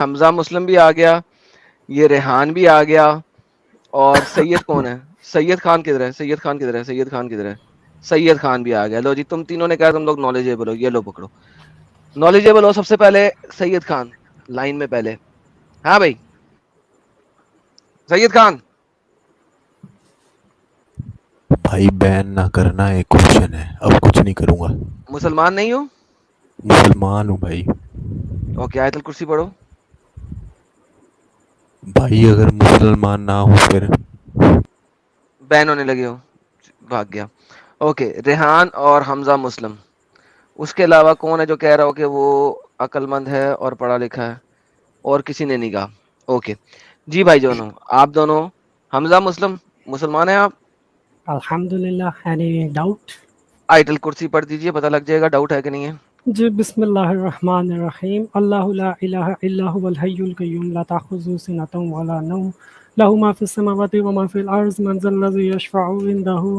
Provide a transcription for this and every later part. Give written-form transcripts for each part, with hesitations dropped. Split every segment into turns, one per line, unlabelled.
حمزہ مسلم بھی آ گیا, یہ ریحان بھی آ گیا, اور سید کون ہے؟ سید خان کدھر ہے؟ سید خان کدھر ہے؟ سید خان کدھر ہے؟ سید خان بھی آ گیا. لو جی تم تینوں نے کہا تم لوگ نالجیبل ہو, یہ لو پکڑو نالجیبل ہو. سب سے پہلے سید خان لائن میں پہلے. ہاں بھائی سید خان.
بھائی بین نہ کرنا ایک کوشچن ہے, اب کچھ نہیں کروں گا.
مسلمان نہیں ہو؟
مسلمان ہوں بھائی.
اوکے آیت الکرسی پڑھو.
بھائی اگر مسلمان نہ ہو پھر
بین ہونے لگے ہو, بھاگ گیا. اوکے ریحان اور حمزہ مسلم. اس کے علاوہ کون ہے جو کہہ رہا ہو کہ وہ عقل مند ہے اور پڑھا لکھا ہے؟ اور کسی نے نہیں کہا. اوکے جی بھائی دونوں, آپ دونوں حمزہ مسلم مسلمان ہیں آپ؟
الحمدللہ. Any doubt?
آیت الکرسی پڑھ دیجئے, پتہ لگ جائے گا ڈاؤٹ ہے کہ نہیں ہے.
جی بسم اللہ الرحمن الرحیم. اللہ لا الہ الا هو الحی القیوم لا تأخذہ سنۃ ولا نوم له ما فی السماوات وما فی الارض من ذا الذی یشفع عنده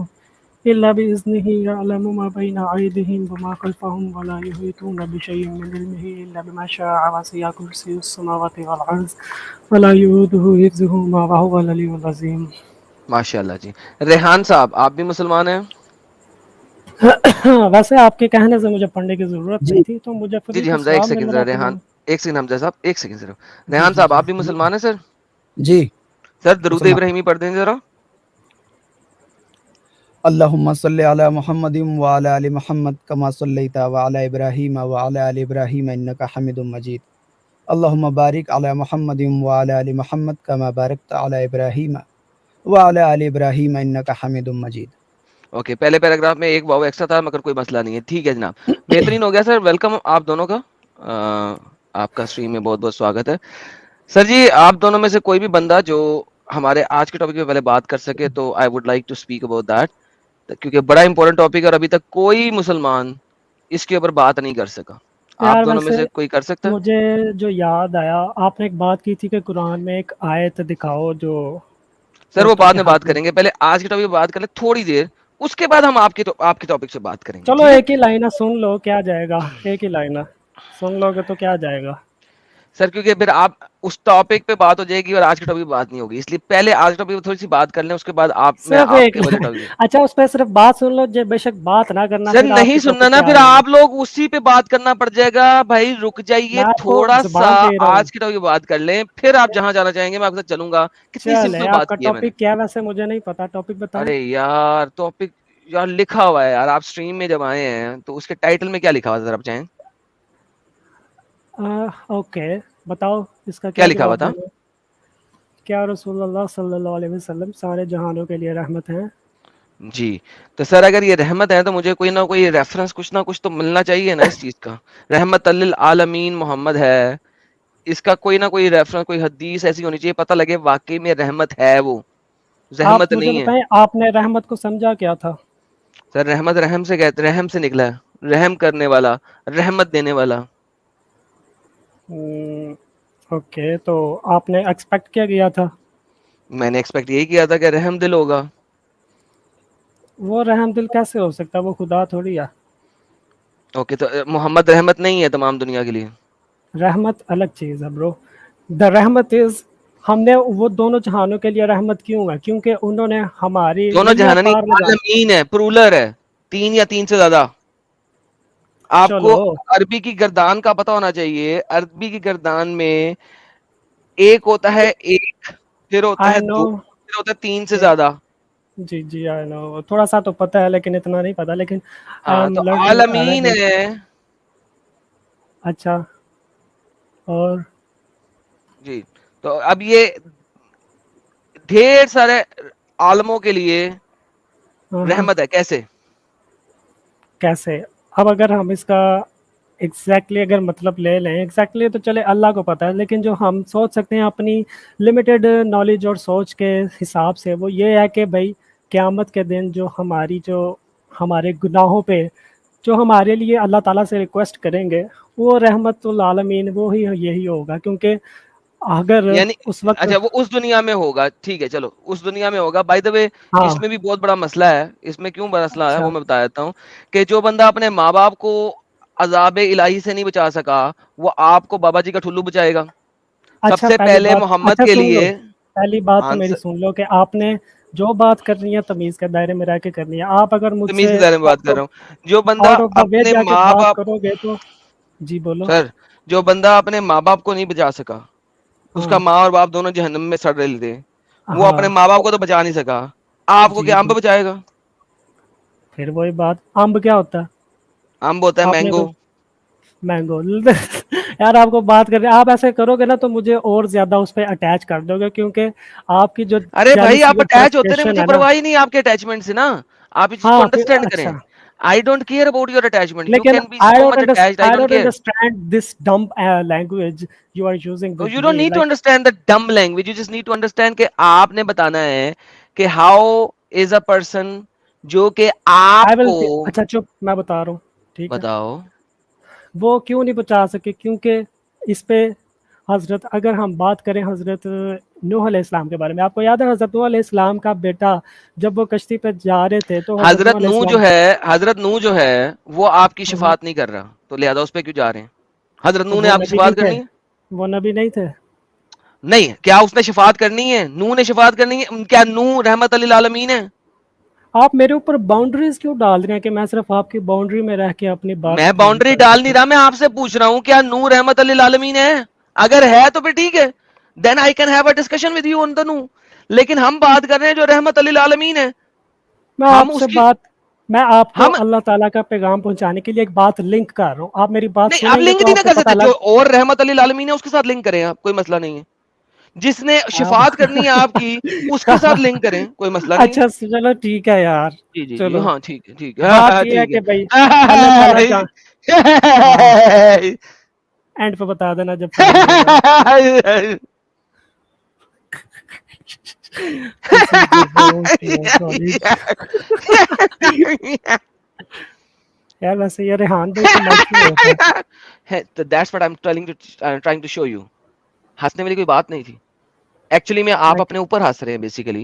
الا باذنه يعلم ما بين ايديهم وما خلفهم ولا يحيطون بشيء من علمه الا بما شاء وسع كرسيه السماوات والارض ولا يؤوده حفظهما وهو العلي العظیم.
ماشاء اللہ جی. ریحان صاحب آپ بھی مسلمان ہیں؟
ویسے آپ کے کہنے سے مجھے پڑھنے کی ضرورت
جی
نہیں تھی, تو مجھے
جی
فری
جی
تو
حمزہ ایک
ثواب مل
سیکنڈ ذرا,
رہا تو
ریحان
میں.
ایک سیکنڈ, حمزہ صاحب ایک سیکنڈ صرف.
جی
ریحان
جی
صاحب
جی
آپ بھی مسلمان ہیں سر؟
جی
سر درود
مسلمان.
ابراہیمی پڑھ دیں ذرا.
اللہم صلی علی محمد وعلی آل محمد کما صلیت وعلی ابراہیم وعلی آل ابراہیم انک حمید مجید. اللہم بارک علی محمد وعلی آل محمد کما بارکت علی ابراہیم وعلی آل ابراہیم انک حمید مجید.
اوکے پہلے پیراگراف میں ایک واو ایکسٹرا تھا مگر کوئی مسئلہ نہیں ہے. ٹھیک ہے جناب, بہترین ہو گیا سر. ویلکم آپ دونوں کا, آپ کا اسٹریم میں بہت بہت سواگت ہے. سر جی آپ دونوں میں سے کوئی بھی بندہ جو ہمارے آج کے ٹاپک پہ پہلے بات کر سکے تو I would like to speak about that, کیونکہ بڑا امپورٹنٹ ٹاپک ہے اور ابھی تک کوئی مسلمان اس کے اوپر بات نہیں کر سکا. آپ
یار
دونوں میں
ویسے
سے کوئی کر سکتا ہے؟
مجھے جو یاد آیا, آپ نے ایک بات کی تھی کہ قرآن میں ایک آیت دکھاؤ جو
سر وہ
عورتوں
بعد
کے
میں بات
حق میں.
کریں گے, پہلے آج کے ٹاپک پہ بات کر لیں تھوڑی دیر, اس کے بعد ہم آپ کے ٹاپک سے بات کریں گے.
چلو
ٹھیک ہے
ایک ہی لائنہ سن لو, کیا جائے گا, ایک ہی لائنہ سن لو گے تو کیا جائے گا.
سر کیونکہ پھر آپ اس ٹاپک پہ بات ہو جائے گی اور آج کے ٹاپک پہ بات نہیں ہوگی, اس لیے پہلے آج کے ٹاپک پہ تھوڑی سی بات کر لیں, اس کے بعد میں
صرف
آپ
ایک
کے والے ٹاپک.
اچھا اس پہ صرف بات سن لو, بے شک بات نہ کرنا
سر
پھر آپ
نہیں
کے
سننا
ٹاپک
نا,
پہ
پھر
آ جانا.
آپ لوگ اسی پہ بات کرنا پڑ جائے گا. بھائی رک جائیے
میں آپ کو
تھوڑا سا,
زبان دے رہا ہوں.
آج کے ٹاپک پہ بات کر لیں, پھر آپ جہاں جانا چاہیں گے میں آپ کے ساتھ چلوں گا. کتنی
چلے
سمپل
آپ
بات
کا
کی ہے میں نے.
ٹاپک کیا, ویسے مجھے نہیں پتا, ٹاپک بتائیں.
ارے یار ٹاپک یار لکھا ہوا ہے یار, آپ اسٹریم میں جب آئے ہیں تو اس کے ٹائٹل میں کیا لکھا ہوا ہے ذرا آپ چاہیں.
اوکے بتاؤ اس کا
کیا
کیا
لکھا ہوا
جواب
تھا؟
دینا. کیا رسول اللہ صلی اللہ علیہ وسلم سارے جہانوں کے لیے رحمت ہیں.
جی تو سر اگر یہ رحمت ہے تو مجھے کوئی نہ کوئی ریفرنس کچھ نہ کچھ تو ملنا چاہیے نا اس چیز کا. رحمت للعالمین محمد ہے, اس کا کوئی نہ کوئی ریفرنس, کوئی حدیث ایسی ہونی چاہیے پتہ لگے واقعی میں رحمت ہے, وہ
آپ
رحمت
مجھے
نہیں ہے.
بتائیں آپ نے رحمت کو سمجھا کیا تھا.
سر رحمت رحم سے کہتے, رحم سے نکلا ہے, رحم کرنے والا, رحمت دینے والا.
اوکے تو آپ نے ایکسپیکٹ کیا گیا تھا.
میں نے ایکسپیکٹ یہی کیا تھا کہ رحم دل ہوگا.
وہ رحم دل کیسے ہو سکتا ہے, وہ خدا تھوڑی ہے.
اوکے تو محمد رحمت نہیں ہے تمام دنیا کے لیے.
رحمت الگ چیز ہے برو. دا رحمت از, ہم نے وہ دونوں جہانوں کے لیے رحمت کیوں ہے, کیونکہ انہوں نے ہماری
دونوں
دنیا
جہانانی
پار میں جان.
عالمین ہے, پرولر ہے, تین یا تین سے زیادہ. آپ کو
چلو
عربی کی گردان کا پتہ ہونا چاہیے. عربی کی گردان میں ایک ہوتا ہے ایک, پھر ہوتا ہے
آئی نو.
دو, پھر ہوتا ہے تین سے زیادہ.
جی جی آئی نو, تھوڑا سا تو پتہ ہے لیکن اتنا نہیں پتا, لیکن آئی
ہاں
ایم
تو
لرننگ
عالمین
عربک.
ہے.
اچھا اور
جی تو اب یہ ڈھیر سارے عالموں کے لیے
ہاں ہاں
رحمت ہے. کیسے؟
کیسے, اب اگر ہم اس کا ایگزیکٹلی اگر مطلب لے لیں, ایگزیکٹلی تو چلے اللہ کو پتہ ہے, لیکن جو ہم سوچ سکتے ہیں اپنی لمیٹیڈ نالج اور سوچ کے حساب سے, وہ یہ ہے کہ بھائی قیامت کے دن جو ہمارے گناہوں پہ جو ہمارے لیے اللہ تعالیٰ سے ریکویسٹ کریں گے, وہ رحمت العالمین وہی یہی ہوگا. کیونکہ اگر
یعنی
اس وقت,
اچھا وہ اس دنیا میں ہوگا, ٹھیک ہے چلو اس دنیا میں ہوگا. بائی دا وے
ہاں
اس میں بھی بہت بڑا مسئلہ ہے. اس میں کیوں بڑا مسئلہ ہے
اچھا
وہ میں بتا دیتا ہوں, کہ جو بندہ اپنے ماں باپ کو عذاب الہی سے نہیں بچا سکا, وہ آپ کو بابا جی کا ٹھلو بچائے گا.
اچھا
سب سے
پہلی
پہلے
بات،
محمد
اچھا
کے
سن لو،
لیے
پہلی بات تو میری
آنسر
سن لو کہ آپ نے جو بات کرنی ہے تمیز کے دائرے میں رہ کے کرنی ہے. آپ اگر مجھ
تمیز
سے
کے بارے میں بات کر رہا ہوں. جو بندہ
آؤٹ آف دا وے
اپنے
جا کے
ماں
بات
باپ
کرو گے تو جی بولو.
سر جو بندہ اپنے ماں باپ کو نہیں بچا سکا, اس کا
ہاں
ماں اور باپ دونوں جہنم میں سڑ رہے تھے, وہ
ہاں
اپنے ماں باپ کو تو بچا نہیں سکا, آپ کو
جی
کیا امب
جی،
بچائے گا؟
پھر وہی بات، امب کیا ہوتا ہے؟
امب ہوتا ہے
آپ نے
مینگو.
کوئی مینگو یار آپ کو بات کر آپ ایسے کرو گے نا تو مجھے اور زیادہ اس پہ اٹیچ کر دو گے، کیونکہ آپ کی جو
ارے بھائی
جیلسی
آپ
اور
اٹیچ ہوتے رہے,
فرسٹریشن
مجھے
ہے نا.
پرواہ ہی نہیں آپ کے اٹیچمنٹ سے نا, آپ اس چیز کو
ہاں پھر
انڈرسٹینڈ کریں.
اچھا،
I don't care about your attachment, you
لیکن
can be so much attached, I
I
don't
don't
care.
understand this dumb language you are using with
You don't
me.
need to
Like
understand the dumb language, you just need to understand کہ آپ نے بتانا ہے کہ how is a person جو کہ
I
آپ
will
کو
اچھا چپ، میں بتا رہا ہوں ٹھیک ہے.
بتاؤ.
وہ کیوں نہیں بچا سکے؟ کیونکہ اس پہ حضرت، اگر ہم بات کریں حضرت نوح علیہ السلام کے بارے میں، آپ کو یاد ہے حضرت نوح علیہ السلام کا بیٹا جب وہ کشتی پہ جا رہے تھے تو حضرت نوح
حضرت
علیہ
نو
السلام
جو ہے, حضرت نو جو ہے وہ آپ کی
ہم،
شفاعت نہیں کر رہا, تو لہذا اس پہ کیوں جا رہے ہیں؟ حضرت
تو
نو نے
وہ
آپ کی
نبی نہیں
شفاعت
تھے،
کرنی ہے؟
وہ نبی نہیں تھے.
نہیں. کیا اس نے شفاعت کرنی ہے؟ نو نے شفاعت کرنی ہے؟ کیا نو رحمت للعالمین ہے؟
آپ میرے اوپر باؤنڈریز کیوں ڈال رہے ہیں کہ میں صرف آپ کی باؤنڈری میں رہ کے اپنی بات
میں
فریم
باؤنڈری
کر
ڈال نہیں
سکوں؟
رہا, میں آپ سے پوچھ رہا ہوں کیا نو رحمت للعالمین ہے؟ اگر ہے تو پھر ٹھیک ہے, then I can have a discussion with you on the no. لیکن ہم بات کر رہے ہیں جو رحمت للعالمین ہے.
میں
ہم
آپ
اس
سے
کی
بات، میں آپ کو
ہم
اللہ تعالیٰ کا پیغام پہنچانے کے لیے ایک بات لنک کر رہا ہوں، آپ میری بات
نہیں, آپ
سنیں گے
لنک
تو
نہیں نہ
آپ کو
کر
پتہ
سکتے, جو
لگ.
اور رحمت للعالمین ہے اس کے ساتھ لنک کریں آپ, کوئی مسئلہ نہیں ہے. جس نے
آپ
شفاعت کرنی ہے آپ کی, اس کے ساتھ لنک کریں, کوئی مسئلہ نہیں ہے.
اچھا چلو ٹھیک ہے یار،
جی جی جی,
چلو
ہاں ٹھیک ہے, ٹھیک
بات
ہے,
یہ ہے
ٹھیک
کہ بھائی اللہ تعالیٰ جان، ہاں
ہے.
اینڈ پہ بتا دینا جب فائنل ہو جائے. This is the worst man, sorry. یار ویسے یہ ریحان بھائی کو مائک کیوں ہوتا ہے؟
That's what I'm trying to show you. ہنسنے والی کوئی بات نہیں تھی. ایکچولی میں آپ
Like,
اپنے اوپر ہنس رہے ہیں بیسیکلی,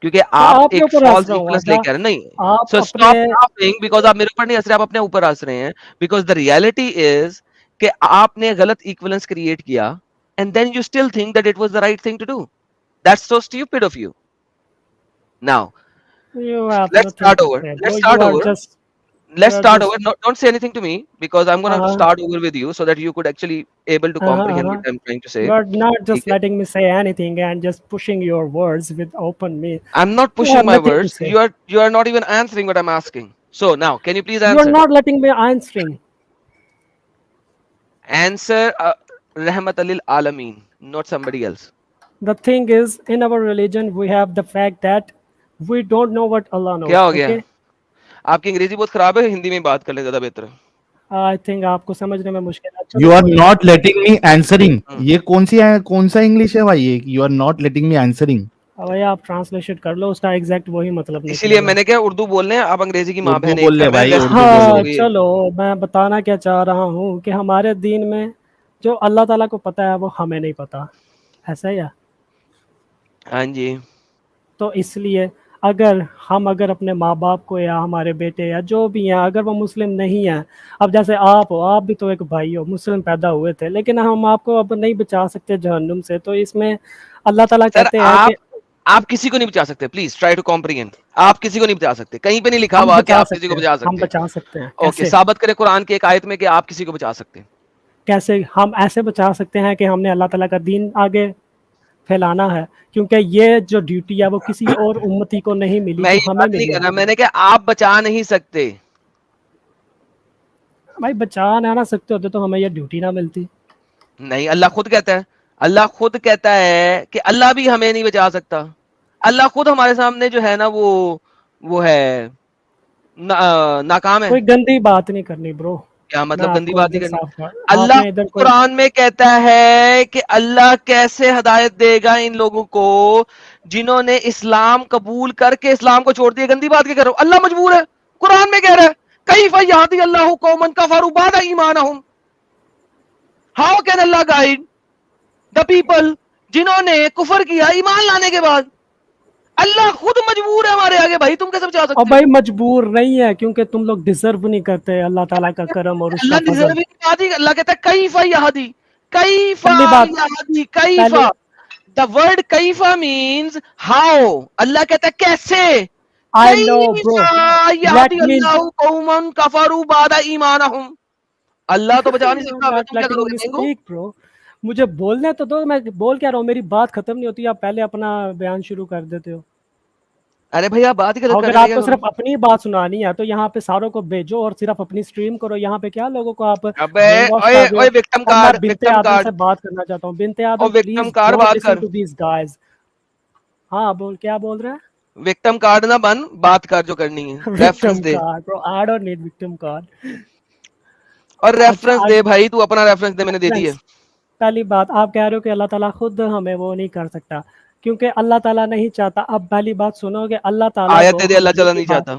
کیونکہ
میں
آپ
آپ کے
ایک
اوپر ہنس
فالس
رہا ہوں
ایکویلنس لے
آجا،
کے آ رہے ہیں. نہیں,
آپ
سو
اپنے
اسٹاپ لافنگ, بیکاز آپ میرے اوپر نہیں ہنس رہے, آپ اپنے اوپر ہنس رہے ہیں. بیکاز دا ریالٹی از کہ آپ نے غلط ایکویلنس کریٹ کیا, and then you still think that it was the right thing to do. That's so stupid of you. Now
you have
let's
nothing
start
to
over.
say bro.
Let's
You
start
are
over.
just, you
Let's
are
start
just
over. No, don't say anything to me because I'm gonna
uh,
start over with you so that you could actually able to comprehend what I'm trying to say.
you are not just
ٹھیک ہے.
letting me say anything and just pushing your words with open me.
I'm not
You
pushing
have
my
nothing to
words.
say.
You are not even answering what I'm asking. So now, can you please
You are
answer?
not letting me answering.
Answer Rahmat Lil Alameen, not somebody else.
The thing is, in our religion, we have the fact that we don't know what Allah
کیا
knows.
ہو گیا؟
Okay,
آپ کی انگریزی بہت خراب ہے, ہندی میں بات کر لیں زیادہ بہتر ہے.
I think آپ کو سمجھنے میں مشکل ہے.
یو
چلو
آر
کوئی
ناٹ لیٹنگ می آنسرنگ.
ہم.
یہ کون سا انگلش ہے بھائی؟ یہ you are not letting me answering.
بھائی آپ ٹرانسلیشن کر لو، اس کا ایگزیکٹ وہی مطلب
اسی لیے
نکلے گا.
میں نے کہا اردو بولنے ہیں, آپ انگریزی کی ماں
اردو
بہن ایک
بول لے
کر رہے ہیں,
بھائی،
ویسے
اردو
تو
بول
ہاں
لے.
ہوگی.
چلو میں بتانا کیا چاہ رہا ہوں کہ ہمارے دین میں جو اللہ تعالیٰ کو پتہ ہے وہ ہمیں نہیں پتہ، ایسا ہی ہے.
ہاں جی.
تو اس لیے اگر اپنے ماں باپ کو یا ہمارے بیٹے یا جو بھی ہیں اگر وہ مسلم نہیں ہیں، اب جیسے آپ ہو، آپ بھی تو ایک بھائی ہو، مسلم پیدا ہوئے تھے، لیکن ہم آپ کو اب نہیں بچا سکتے جہنم سے. تو اس میں اللہ تعالیٰ
سر
کہتے ہیں کہ
آپ کسی کو نہیں بچا سکتے. Please try to comprehend. آپ کسی کو نہیں بچا سکتے, کہیں پہ نہیں لکھا
ہم
ہوا کہ
بچا
آپ کسی
سکتے
کو
ہیں،
بچا
ہم
سکتے.
بچا سکتے ہیں.
اوکے,
کیسے؟
ثابت کرے قرآن کی ایک آیت میں کہ آپ کسی کو بچا سکتے ہیں.
کیسے ہم ایسے بچا سکتے ہیں کہ ہم نے اللہ تعالیٰ کا دین آگے پھیلانا ہے، کیونکہ یہ جو ڈیوٹی ہے وہ کسی اور امتی کو نہیں ملی
میں
جو
یہ
ہمیں
بات نہیں
ملی
کر
ہے.
رہا, میں نے کہا آپ بچا نہیں سکتے.
بھائی بچا نہ سکتے ہوتے تو ہمیں یہ ڈیوٹی نہ ملتی.
نہیں, اللہ خود کہتا ہے, اللہ خود کہتا ہے کہ اللہ بھی ہمیں نہیں بچا سکتا. اللہ خود ہمارے سامنے جو ہے نا وہ ہے ناکام ہے.
کوئی گندی بات نہیں کرنی برو.
کیا
میں
مطلب
آپ
گندی
کو
بات نہیں
ادھر
کرنی؟
صاف کر، آپ
اللہ
نے ادھر کوئی
قرآن میں کہتا ہے کہ اللہ کیسے ہدایت دے گا ان لوگوں کو جنہوں نے اسلام قبول کر کے اسلام کو چھوڑ دیا. گندی بات کیا کر رہا ہوں؟ اللہ مجبور ہے, قرآن میں کہہ رہا ہے کیف یہدی اللہ قوما کفروا بعد ایمانہم. How can Allah guide the people جنہوں نے کفر کیا ایمان لانے کے بعد؟ اللہ خود مجبور ہے ہمارے آگے. بھائی تم کیسے بچا
اور
سکتے ہو؟
بھائی مجبور نہیں ہے کیونکہ تم لوگ ڈیزرو نہیں کرتے اللہ تعالیٰ کا کرم اور اس کا
اللہ
فضل.
ڈیزرونگ کی بات ہی, اللہ کہتا ہے کیف یہدی, کیفا
پہلی بات-
یادی کیفا,
پہلی-
the word کیفا means how. اللہ کہتا ہے کیسے.
I know, bro.
کیفا یہدی
Let me-
اللہ قوما کفروا بعد ایمانہم. اللہ تو بچا نہیں سکتا,
Not
تم کیا
letting
کرو گے
me
مینگو؟
speak, bro. مجھے بولنے تو دو, میں بول کیا رہا ہوں, میری بات ختم نہیں ہوتی, آپ پہلے اپنا بیان شروع کر دیتے ہو.
ارے بھائی آپ بات ہی
اگر
کرنے
آپ
کیا
کو
کرو؟
صرف اپنی بات سنانی ہے تو یہاں پہ ساروں کو بھیجو اور صرف اپنی سٹریم کرو. یہاں پہ کیا لوگوں کو آپ
ابے
brain wash
اوئے
کر رہے ہو.
اوئے وکٹم
اور میں
کارڈ,
بنت
وکٹم
آدم
کارڈ,
سے بات کرنا چاہتا ہوں. بنت
اور
آدم
وکٹم
پلیز
کارڈ
ڈونٹ
بات
لسن
کر,
ٹو دیز گائز. ہاں بول, کیا بول رہا ہے؟
وکٹم کارڈ نہ بن, بات کر جو کرنی ہے, reference
victim
they.
Card bro, I don't need victim card.
اور
اچھا,
ریفرنس دے بھائی, تو اپنا ریفرنس دے, میں نے دے دی ہے.
پہلی بات آپ کہہ رہے ہو کہ اللہ تعالیٰ خود ہمیں وہ نہیں کر سکتا کیونکہ اللہ تعالیٰ نہیں چاہتا. اب پہلی بات سنو کہ اللہ تعالیٰ
آیت
کو
دے دے, اللہ تعالیٰ نہیں چاہتا.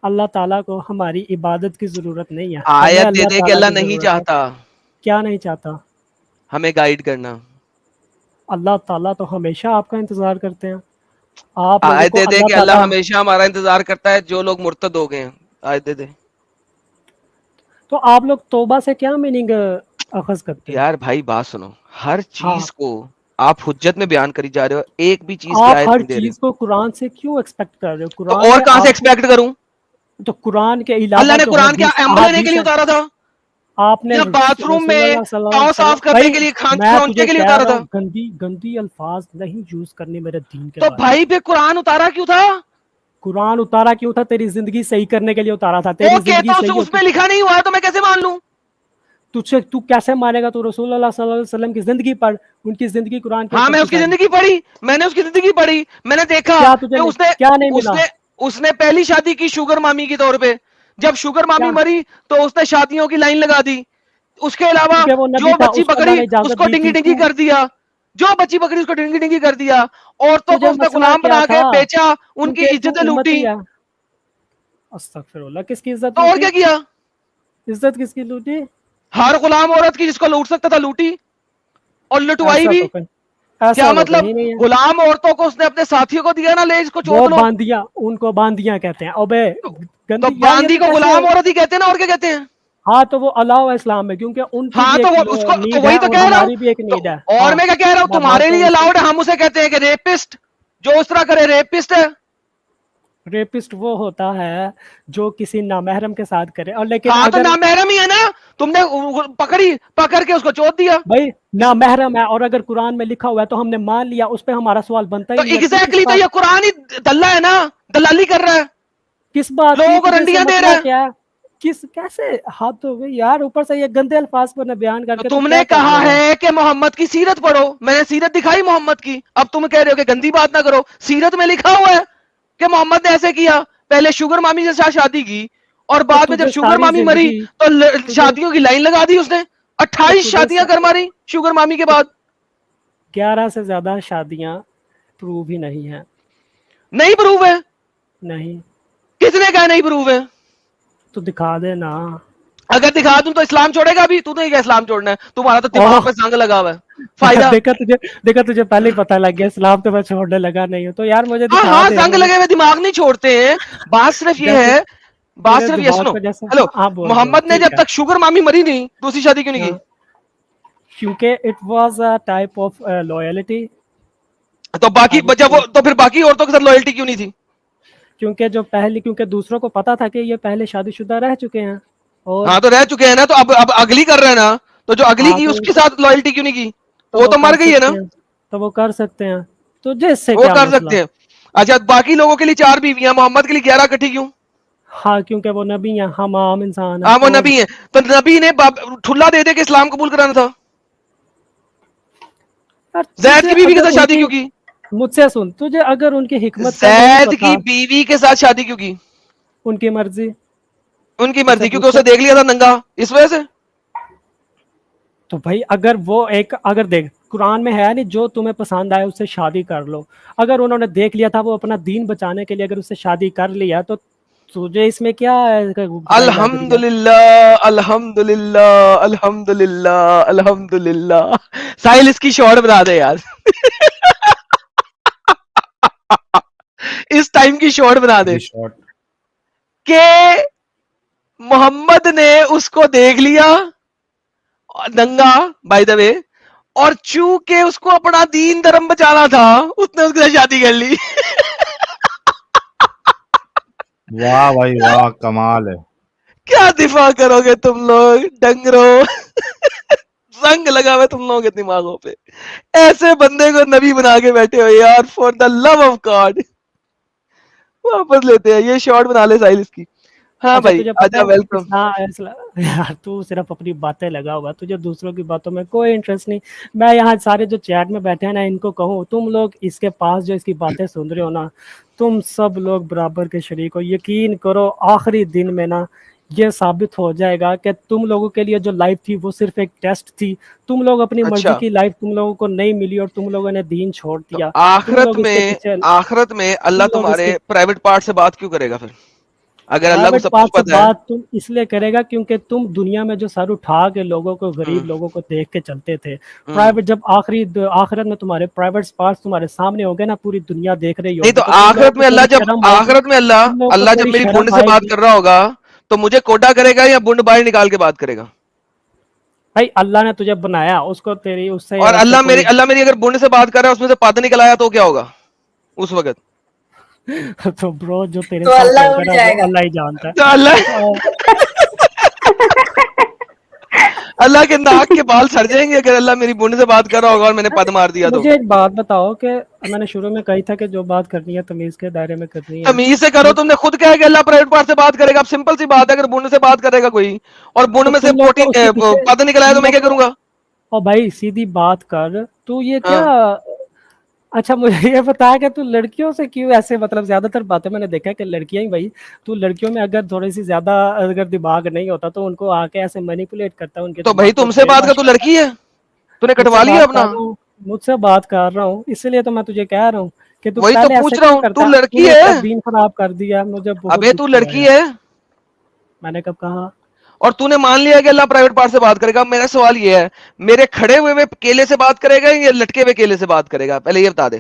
اللہ تعالیٰ کو ہماری عبادت کی ضرورت نہیں ہے.
آیت
ہمیں
دے دے کہ
تعالیٰ
اللہ
کی
نہیں
ضرورت ہے.
چاہتا
کیا نہیں چاہتا؟
ہمیں گائیڈ کرنا.
اللہ تعالیٰ تو ہمیشہ آپ کا انتظار کرتے ہیں. آپ لوگوں
آیت
کو
دے دے کہ اللہ
تعالیٰ
ہمیشہ ہمارا انتظار کرتا ہے جو لوگ مرتد ہو گئے ہیں. آیت دے دے.
تو آپ لوگ توبہ سے کیا میننگ اخذ کرتے ہو؟
یار بھائی بات سنو, ہر
ہاں,
چیز کو آپ حجت میں بیان کری جا رہے ہو, ایک بھی چیز کی
آپ
آیت
ہر
نہیں دے رہے.
چیز کو قرآن سے کیوں ایکسپیکٹ کر رہے ہو؟
تو
قرآن
اور
میں
کہاں سے
آپ
ایکسپیکٹ کروں؟
تو قرآن کے علاوہ
اللہ نے
جو
قرآن کیا عمل لینے کے
حدیث
لیے
ہے,
اتارا تھا,
آپ نے
یا باتھ روم
رسول
میں
اللہ صلی اللہ علیہ
پاؤں صاف
وسلم.
کرنے
بھائی
کے لیے,
میں
کھانچنے
تجھے
کے لیے
کہہ
اتارا
رہا
تھا.
ہوں گندی الفاظ نہیں یوز کرنے میرے دین کے
تو
بارے میں.
بھائی پہ قرآن اتارا کیوں تھا؟
قرآن اتارا کیوں تھا؟ تیری زندگی صحیح کرنے کے لیے اتارا تھا. تیری
اوکے,
زندگی
تو
صحیح
اس
ہوتی,
میں لکھا نہیں ہوا ہے تو میں کیسے مان لوں؟
تو کیسے مانے گا؟ تو رسول اللہ صلی اللہ علیہ وسلم کی زندگی پڑھ, ان کی زندگی قرآن کے
ہاں
اوپر
میں اس کی
ٹکائی.
زندگی پڑھی, میں نے اس کی زندگی پڑھی, میں نے دیکھا
کیا تجھے
کہ
کیا نہیں ملا؟
اس نے پہلی شادی کی شوگر مامی کے طور پہ. جب شوگر مامی
کیا؟
مری تو اس نے شادیوں کی لائن لگا دی. اس کے علاوہ
کیونکہ وہ
جو
نبی تھا,
بچی
اس کو اللہ
پکڑی
نے
اس
اجازت
کو
دی
ڈنگی
تھی.
ڈنگی کر دیا, جو بچی پکڑی اس کو ڈنگی ڈنگی کر دیا. عورتوں کو
تجھے
اس نے
مسئلہ
غلام
کیا
بنا
تھا؟
کے بیچا, ان کی
کیونکہ تو
عزتیں لوٹی.
امتی ہے. استغفر اللہ, کس کی عزت
تو اور
لوٹی؟
کیا کیا؟
عزت کس کی لوٹی؟
ہر غلام عورت کی جس کو لوٹ سکتا تھا لوٹی, اور لٹوائی
ایسا
بھی.
تو کہیں ایسا
کیا
تو
مطلب؟
کہیں نہیں ہے.
غلام عورتوں کو اس نے اپنے ساتھیوں کو دیا نا, لے اس کو
وہ
چوت لو.
باندیاں, ان کو باندیاں کہتے ہیں. ابے
تو
گندی یار, یہ
باندی
تو
کو
کیسے؟
غلام عورت ہی کہتے ہیں نا, اور کیا کہتے ہیں؟
ہاں تو وہ اللہ و اسلام ہے, کیونکہ ان کی
ہاں
بھی
تو
ایک
اس کو, تو
نیڈ ہے
وہی تو
اور
کہہ رہا ہوں.
ہماری بھی ایک نیڈ ہے.
اور
ہاں,
میں کیا کہہ رہا ہوں,
میں
تمہارے
مانتا ہوں
لیے
اس کو.
الاؤڈ ہے, ہم اسے کہتے ہیں کہ ریپسٹ, جو اس طرح کرے ریپسٹ ہے.
ریپسٹ وہ ہوتا ہے جو کسی نامحرم کے ساتھ کرے. اور لیکن
ہاں تو
اگر
نامحرم ہی ہے نا, تم نے پکڑ کے اس کو چوت دیا.
بھائی نامحرم ہے, اور اگر قرآن میں لکھا ہوا ہے تو ہم نے مان لیا, اس پہ ہمارا سوال بنتا
تو
ہی نہیں ہے. تو کس
ایگزیکٹلی, تو
بات
یہ قرآن ہی دلہ ہے نا, دلالی کر رہا ہے,
کس بات کی؟
لوگوں کو
تجھے سے
رنڈیاں دے
مسئلہ
رہا ہے.
کیا ہے؟ کیسے ہاتھ ہو گئی یار, اوپر سے یہ گندے الفاظ پر بیان کر
تو
کے تو
تم نے
کیا کر
کہا
رہے ہو؟
ہے کہ محمد کی سیرت پڑھو, میں نے سیرت دکھائی محمد کی, اب تم کہہ رہے ہو کہ گندی بات نہ کرو. سیرت میں لکھا ہوا ہے کہ محمد نے ایسے کیا, پہلے شوگر مامی کے ساتھ شادی کی, اور
تو
بعد میں جب
تجھے
شوگر
ساری
مامی مری
زندگی
تو
تجھے
شادیوں کی لائن لگا دی اس نے. 28
تجھے
شادیاں کر ماری شوگر مامی کے بعد.
11 سے زیادہ شادیاں پروو ہی نہیں ہیں.
نہیں پروف ہے؟
نہیں
کس نے کہا نہیں پروف ہے؟
تو دکھا دے نا.
اگر دکھا دوں تو اسلام چھوڑے گا بھی؟ تو نہیں کیا اسلام چھوڑنا ہے, تمہارا تو دماغ پہ زنگ لگا ہوا ہے. فائدہ
دیکھا تجھے پہلے ہی پتہ لگ گیا اسلام تو میں چھوڑنے لگا نہیں ہوں. تو یار مجھے
ہاں
دکھا
ہاں,
دے.
زنگ لگے ہوئے دماغ نہیں چھوڑتے ہیں. بات صرف یہ
جیسے
ہے, بات
تیرے
صرف یہ
دماغ
سنو.
پہ جیسے
ہلو,
ہاں بول
محمد نے
ٹھیک
جب
ہے.
تک شوگر مامی مری نہیں, دوسری شادی کیوں نہیں کی؟
کیونکہ it was a type of loyalty.
تو باقی جب وہ, تو پھر باقی عورتوں کے ساتھ لویلٹی کیوں نہیں تھی؟
کیونکہ دوسروں کو پتا تھا کہ یہ پہلے شادی شدہ رہ چکے ہیں. اور
ہاں تو رہ چکے ہیں نا, تو اب اگلی کر رہے ہیں نا, تو جو اگلی
ہاں
کی
تو
اس کے ساتھ لویلٹی کیوں نہیں کی؟ وہ
وہ
تو
کر
مر گئی ہے نا,
سکتے ہیں, تو وہ کر سکتے ہیں. تو جس سے
وہ
کیا
کر
مسئلہ؟
سکتے ہیں. اچھا, باقی لوگوں کے لیے 4 بیویاں, محمد کے لیے 11 اکٹھی کیوں؟
ہاں کیونکہ وہ نبی ہیں, ہم عام انسان ہیں.
ہاں وہ
اور
نبی ہیں, تو نبی نے ٹھلا دے دے کے اسلام قبول کرانا تھا. زید کی بیوی کے ساتھ شادی کیوں کی؟
مجھ سے سن, تجھے اگر ان کی حکمت کا نہیں
زید
پتا,
کی بیوی کے ساتھ شادی کیوں کی؟
ان کی مرضی.
ان کی
ان سے
مرضی, کیونکہ
پوچھو.
اسے دیکھ لیا تھا ننگا, اس وجہ سے.
تو بھائی اگر وہ اگر دیکھ قرآن میں ہے نہیں جو تمہیں پسند آئے اس سے شادی کر لو. اگر انہوں نے دیکھ لیا تھا وہ اپنا دین بچانے کے لیے اگر اس سے شادی کر لیا, تو تجھے اس میں کیا برائی لگ رہی ہے؟
الحمدللہ الحمدللہ الحمدللہ الحمدللہ. ساحل اس کی شارٹ بنا دے یار, اس ٹائم کی شارٹ بنا دے کہ محمد نے اس کو دیکھ لیا ننگا بائی دا وے, اور چونکہ اس کو اپنا دین دھرم بچانا تھا اس نے اس کے ساتھ شادی کر لی.
واہ بھائی واہ, کمال ہے.
کیا دفاع کرو گے تم لوگ ڈنگرو, زنگ لگا ہوا تم لوگوں کے دماغوں پہ. ایسے بندے کو نبی بنا کے بیٹھے ہو یار, for the love of God. واپس لیتے ہیں, یہ شارٹ بنا لے ساحل اس کی. ہاں
اچھا
بھائی
تجھے پتہ
آجا,
ہے
ویلکم.
یار تو صرف اپنی باتیں لگا ہوا, تجھے دوسروں کی باتوں میں کوئی انٹرسٹ نہیں. میں یہاں سارے جو چیٹ میں بیٹھے ہیں نا, ان کو کہوں تم لوگ اس کے پاس جو اس کی باتیں سن رہے ہو نا, تم سب لوگ برابر کے شریک ہو. یقین کرو آخری دن میں نا یہ ثابت ہو جائے گا کہ تم لوگوں کے لیے جو لائف تھی وہ صرف ایک ٹیسٹ تھی. تم لوگ اپنی مرضی
اچھا,
کی لائف تم لوگوں کو نہیں ملی اور تم لوگوں نے دین چھوڑ
تو
دیا. تم
آخرت
لوگ اس کے
میں,
پیچھے
آخرت میں اللہ
تم لوگ اس کے
تمہارے پرائیویٹ پارٹ سے بات کیوں کرے گا پھر, اگر اللہ کو
پرائیویٹ
سب کچھ
پارٹ سے
پتا ہے؟
بات تم اس لیے کرے گا کیونکہ تم دنیا میں جو سر اٹھا کے لوگوں کو, غریب لوگوں کو دیکھ کے چلتے تھے. پرائیویٹ جب آخرت میں تمہارے پرائیویٹ پارٹس تمہارے سامنے ہو گئے نا, پوری دنیا دیکھ رہی
نہیں تو
ہوگی, تو تم لوگوں
آخرت
کو
میں اللہ
تھوڑی
جب,
شرم آئے گی.
آخرت میں
تم لوگوں کو
اللہ جب
تھوڑی
میری
شرم
بنڈ سے
آئے
بات
گی.
کر رہا ہوگا تو مجھے کوڈا کرے گا یا بنڈ باہر نکال کے بات کرے گا؟
بھائی اللہ نے تجھے بنایا, اس کو تیری اس سے
اور
ویسے کوئی
اللہ میری اگر بنڈ سے بات کر رہا ہے اس میں سے پد نکلایا تو کیا ہوگا اس وقت؟
تو برو جو تیرے
تو
ساتھ
اللہ
ہوگا
اٹھ
نا وہ
جائے گا.
اللہ ہی جانتا
تو اللہ
ہے.
اللہ کے ناک کے بال سڑ جائیں گے اگر اللہ میری بنڈ سے بات کر رہا ہوگا اور میں نے پد مار دیا تو.
مجھے ایک بات بتاؤ کہ میں نے شروع میں کہی تھا کہ جو بات کرنی ہے تمیز کے دائرے میں کرنی ہے.
تمیز سے کرو, تم نے خود کہا کہ اللہ پرائیویٹ پارٹ سے بات کرے گا. اب سمپل سی بات ہے, اگر بنڈ سے بات کرے گا کوئی اور بنڈ
تو
میں سے
تم لوگ کو اس کے پیچھے
پد نکلایا
تم
تو میں
لوگ
کیا
کو,
کروں گا؟
اور بھائی سیدھی بات کر, تو یہ
ہاں,
کیا. اچھا مجھے یہ بتا کہ تو لڑکیوں سے کیوں ایسے, مطلب زیادہ تر باتیں میں نے دیکھا ہے کہ لڑکیاں ہی, بھائی تو لڑکیوں میں اگر تھوڑی سی زیادہ اگر دماغ نہیں ہوتا تو ان کو آ کے ایسے مینیپولیٹ کرتا ہے ان کے
تو
دماغ
بھائی
کو.
تم سے
برین
بات کر,
واش
تو
کرتا ہے.
لڑکی ہے, تو نے
مجھ سے
کٹوا لیا
بات
اپنا.
کر رہا ہوں, مجھ سے بات کر رہا ہوں, اس لیے تو میں تجھے کہہ رہا ہوں کہ تو
وہی تو
پہلے ایسے
پوچھ رہا
کیوں
ہوں, تو
کرتا, تو
لڑکی
نے
ہے.
اپنا دین خراب کر دیا. مجھے بہت
ابے تو
دکھ ہوا
لڑکی
یار.
ہے
میں نے کب کہا؟
اور تو نے مان لیا کہ اللہ پرائیویٹ پارٹ سے بات کرے گا. میرا سوال یہ ہے, میرے کھڑے ہوئے کیلے سے بات کرے گا یا لٹکے ہوئے کیلے سے بات کرے گا؟ پہلے یہ بتا دے.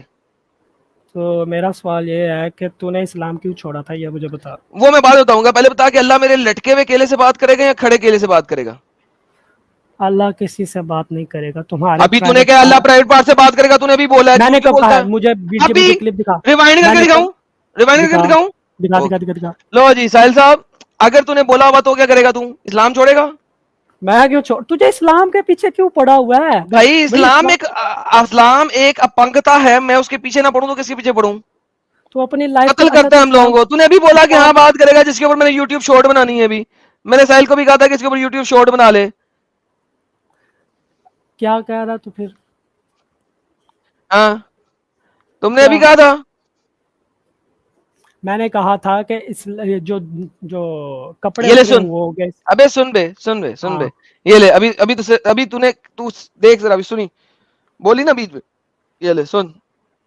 تو میرا سوال یہ ہے کہ تو نے اسلام کیوں چھوڑا تھا, یہ مجھے بتا.
وہ میں بات بتاؤں گا, پہلے بتا کہ اللہ میرے لٹکے ہوئے کیلے سے بات کرے گا یا کھڑے کیلے سے بات کرے گا؟
اللہ کسی سے بات نہیں کرے گا. تمہارے
ابھی تو نے
پرائیویٹ
کہا اللہ
پارٹ,
پرائیویٹ پارٹ سے بات کرے گا, تو نے ابھی بولا ہے,
میں
جھوٹ
نے
کیوں
کب
بولتا
کہا؟
ہے؟
مجھے ویڈیو
ابھی
کلپ دکھا.
ریوائنڈ کر
میں
کے
نے
دکھاؤں,
کب
ریوائنڈ کر
دکھا
کے دکھاؤں.
دکھا
اوکے.
دکھا دکھا دکھا.
لو جی ساحل صاحب, اگر تو نے بولا ہوا تو کیا کرے گا؟ تو اسلام چھوڑے گا؟
میں کیوں چھوڑ, تجھے اسلام کے پیچھے کیوں پڑا ہوا ہے
بھائی
بھائی؟
اسلام ایک اپنگتا ہے, میں اس کے پیچھے نہ پڑھوں تو کس کے پیچھے پڑھوں؟
تو اپنی لائف کو,
قتل
اچھا
کرتا
تو
ہے ہم لوگوں
اسلام
کو. تو نے ابھی بولا کہ ہاں
اسلام
بات کرے گا, جس کے اوپر میں نے یوٹیوب شارٹ بنانی ہے. ابھی میں نے ساحل کو بھی کہا تھا کہ اس کے اوپر یوٹیوب شارٹ بنا لے.
کیا کہہ رہا تو پھر؟
ہاں تم نے ابھی
کیا
کہا تھا.
میں نے کہا تھا کہ جو جو کپڑے
یہ لے
اترے
سن,
ہوئے ہو گئے.
ابے سن بے
ہاں
یہ لے, ابھی تو دیکھ ذرا, ابھی سنی بولی نا بیچ میں, یہ لے سن,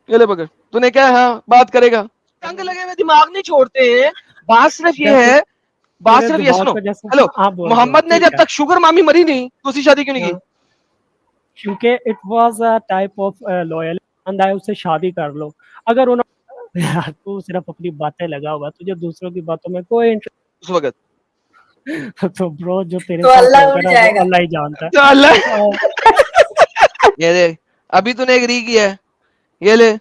یہ لے پکڑ. تو نے کہا ہاں بات کرے گا. ٹنگ لگے ہوئے دماغ نہیں چھوڑتے ہیں. بات صرف یہ
جیسے
ہے, بات
تیرے
صرف یہ
دماغ
سنو.
کا جیسے,
ہلو,
ہاں بول بول,
محمد نے
ٹھیک
جب
ہے.
تک شوگر مامی مری نہیں تو اسی شادی کیوں نہیں
ہاں,
کی؟
کیونکہ it was a type of loyal, ہے اس سے شادی کر لو. اگر انہوں یار تو صرف اپنی باتیں لگا ہوا, تجھے دوسروں کی باتوں میں کوئی
اس وقت
تو برو جو تیرے
تو
ساتھ
اللہ
ہوگا
اٹھ
نا وہ
جائے گا.
اللہ ہی جانتا
تو اللہ,
ہے.
یہ لے, ابھی تو نے ایگری کیا ہے, یہ لے.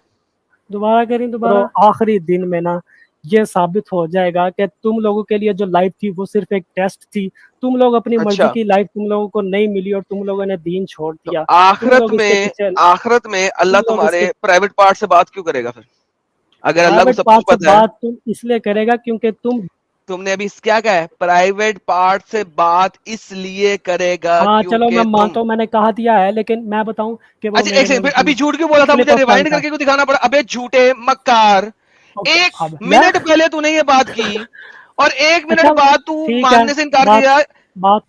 دوبارہ کریں, دوبارہ. آخری دن میں نا یہ ثابت ہو جائے گا کہ تم لوگوں کے لیے جو لائف تھی وہ صرف ایک ٹیسٹ تھی. تم لوگ اپنی مرضی
اچھا,
کی لائف تم لوگوں کو نہیں ملی اور تم لوگوں نے دین چھوڑ
تو
دیا. تم لوگ اس کے پیچھے,
آخرت میں اللہ
تم لوگ اس کے
تمہارے پرائیویٹ پارٹ سے بات کیوں کرے گا پھر, اگر اللہ کو
پرائیویٹ
سب کچھ
پارٹ سے
پتا ہے؟
بات تم اس لیے کرے گا کیونکہ
تم نے ابھی کیا کہا ہے, پرائیویٹ پارٹ سے بات اس لیے کرے گا
ہاں چلو
کیونکہ
میں
تم.
مانتا ہوں, میں نے کہا دیا ہے, لیکن میں بتاؤں کہ وہ
اچھا ایک
میرے
سیکنڈ,
میں
پھر ابھی جھوٹ کیوں بولا تھا,
سلپ
مجھے
آف ٹنگ
ریوائنڈ کر
تھا.
کے کیوں دکھانا پڑا؟ ابے جھوٹے مکار, ایک
اب میں
منٹ پہلے تو نے یہ بات کی اور ایک منٹ
اچھا
بعد تو
ٹھیک ہے,
ماننے سے انکار
بات
کیا.
بات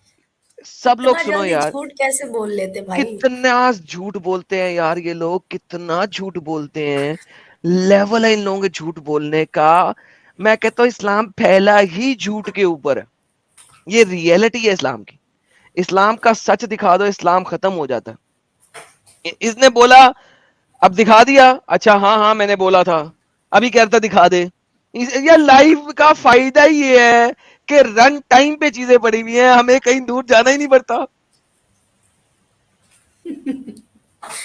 سب لوگ
اتنا
سنو
جلدی
یار,
جھوٹ کیسے بول لیتے بھائی؟
کتنا جھوٹ بولتے ہیں یار یہ لوگ, کتنا جھوٹ بولتے ہیں. لیول ہے ان لوگوں کے جھوٹ بولنے کا. میں کہتا ہوں اسلام پھیلا ہی جھوٹ کے اوپر ہے. یہ ریئلٹی ہے اسلام کی. اسلام کا سچ دکھا دو, اسلام ختم ہو جاتا ہے. اس نے بولا, اب دکھا دیا, اچھا ہاں ہاں میں نے بولا تھا, ابھی کہتا دکھا دے. یہ لائف کا فائدہ ہی یہ ہے کہ رن ٹائم پہ چیزیں پڑی ہوئی ہیں, ہمیں کہیں دور جانا ہی نہیں پڑتا.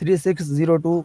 3602।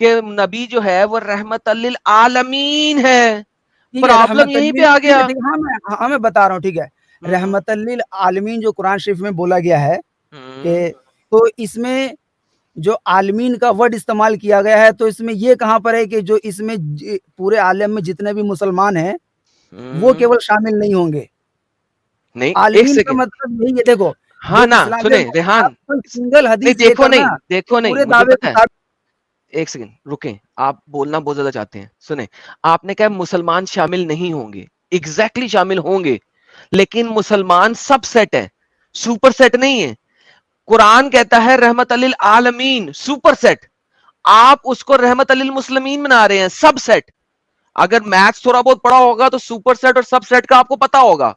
کہ نبی جو ہے وہ رحمت للعالمین ہے.
ٹھیک ہے
پرابلم
رحمت
یہیں پہ آ گیا.
ہاں میں بتا رہا ہوں ٹھیک ہے رحمت للعالمین جو قرآن شریف میں بولا گیا ہے کہ تو اس میں جو عالمین کا ورڈ استعمال کیا گیا ہے تو اس میں یہ کہاں پر ہے کہ جو اس میں پورے عالم میں جتنے بھی مسلمان ہیں وہ کیول شامل نہیں ہوں گے.
نہیں, ایک
عالمین کا
سیکنڈ.
مطلب یہی ہے دیکھو
ہاں
جو
نا
اسلام
سنیں ریحان,
آپ کوئی سنگل
نہیں
حدیث لے
دیکھو
کر نا
نہیں
پورے
مجھے
دعوے
پتا
کو
ہے. ایک سیکنڈ رکیں, آپ بولنا بہت زیادہ چاہتے ہیں. سنیں, آپ نے کہا مسلمان شامل نہیں ہوں گے, ایگزیکٹلی شامل ہوں گے, لیکن مسلمان سب سیٹ ہے, سپر سیٹ نہیں ہے. قرآن کہتا ہے رحمت للعالمین سپر سیٹ, آپ اس کو رحمت للمسلمین بنا رہے ہیں سب سیٹ. اگر میتھس تھوڑا بہت پڑھا ہوگا تو سپر سیٹ اور سب سیٹ کا آپ کو پتا ہوگا.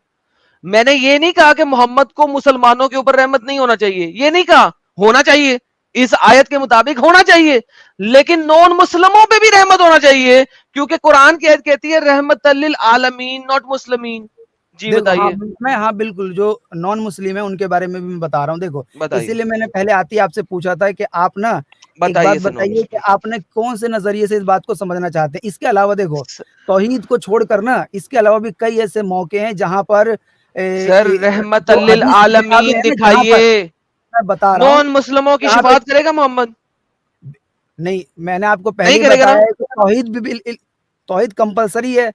میں نے یہ نہیں کہا کہ محمد کو مسلمانوں کے اوپر رحمت نہیں ہونا چاہیے, یہ نہیں کہا, ہونا چاہیے اس آیت کے مطابق ہونا چاہیے, لیکن نان مسلموں پہ بھی رحمت ہونا چاہیے, کیونکہ قرآن کی آیت کہتی ہے رحمت للعالمین ناٹ مسلمین. جی
دیکھو ہاں
بتائیے.
میں ہاں بالکل جو نان مسلم ہے ان کے بارے میں بھی میں بتا رہا ہوں. دیکھو
بتائیے
اسی لیے میں نے پہلے آتی آپ سے پوچھا تھا کہ آپ نا ایک
بتائیے
بات
سر نان
بتائیے کہ
مسلم.
آپ نے کون سے نظریے سے اس بات کو سمجھنا چاہتے ہیں. اس کے علاوہ دیکھو توحید کو چھوڑ کر نا اس کے علاوہ بھی کئی ایسے موقع ہیں جہاں پر
سر رحمت
جو حدیث کی کتابیں
للعالمین
ہیں نا جہاں
دکھائیے,
پر میں بتا رہا ہوں
نان مسلموں کی
جہاں پہ
شفاعت کرے گا محمد؟
نہیں میں نے آپ کو پہلے
نہیں
ہی
کرے گا نا
بتایا ہے کہ توحید بھی توحید کمپلسری ہے.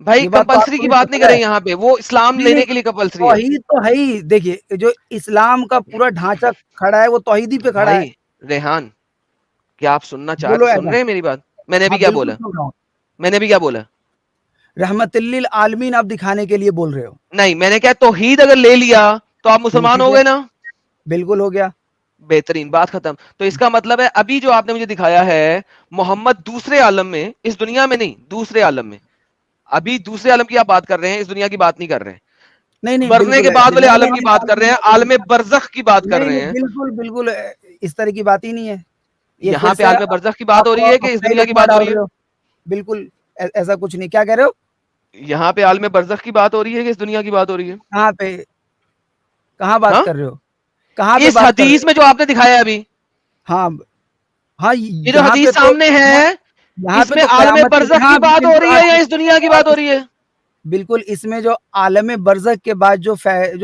بھائی,
یہ بات تو آپ
کمپلسری
کو
کی
بھی
بات نہیں
پتہ
کر
ہے.
رہے یہاں پہ, وہ اسلام
نہیں
لینے
نہیں
کے لیے کمپلسری ہے.
توحید تو ہے ہی. دیکھیے جو اسلام کا پورا ڈھانچہ کھڑا ہے وہ توحیدی پہ کھڑا ہے.
بھائی ریحان, کیا آپ سننا
بولو
سن
ایسا
رہے ہیں میری بات؟ میں نے ابھی
ہاں
کیا
بالکل
بولا,
سن رہا ہوں.
میں نے ابھی کیا بولا؟
رحمت للعالمین آپ دکھانے کے لیے بول رہے ہو.
نہیں, میں نے کیا توحید اگر لے لیا تو آپ مسلمان
ٹھیک
ہو
ہے
گئے نا.
بالکل ہو گیا.
بہترین, بات ختم. تو اس کا مطلب ہے ابھی جو آپ نے مجھے دکھایا ہے محمد دوسرے عالم میں, اس دنیا میں نہیں دوسرے عالم میں, ابھی دوسرے عالم کی آپ بات کر رہے ہیں, اس دنیا کی بات نہیں کر رہے ہیں.
نہیں نہیں
مرنے
بالکل
کے بعد والے
میں
عالم کی بات کر رہے ہیں, عالم برزخ کی بات کر
نہیں
رہے
نہیں
ہیں.
بالکل بالکل اس طرح کی بات ہی نہیں ہے. یہ
یہاں
پھر
پہ
سے
عالم برزخ کی بات ہو رہی ہے کہ اس
نئی
دنیا کی
لکما
بات ہو
ڈال
رہی ہے؟
رہے ہو. بالکل ایسا کچھ نہیں. کیا کہہ رہے ہو؟
یہاں پہ عالم برزخ کی بات ہو رہی ہے کہ اس دنیا کی بات ہو رہی ہے؟
کہاں پہ کہاں بات
ہاں,
کر رہے ہو؟ کہاں پہ
اس
بات کر رہے
حدیث میں جو آپ نے دکھایا ہے ابھی,
ہو؟ ہاں ہاں
یہ جو
یہاں پہ
حدیث
تو
سامنے ہے,
یہاں
اس
پہ
میں
تو
عالم
قیامت کے
برزخ
ہاں
کی بات ہو
بالکل
رہی
ہاں
ہے یا اس دنیا کی بات ہو رہی ہے؟
بالکل اس میں جو عالم برزخ کے بعد جو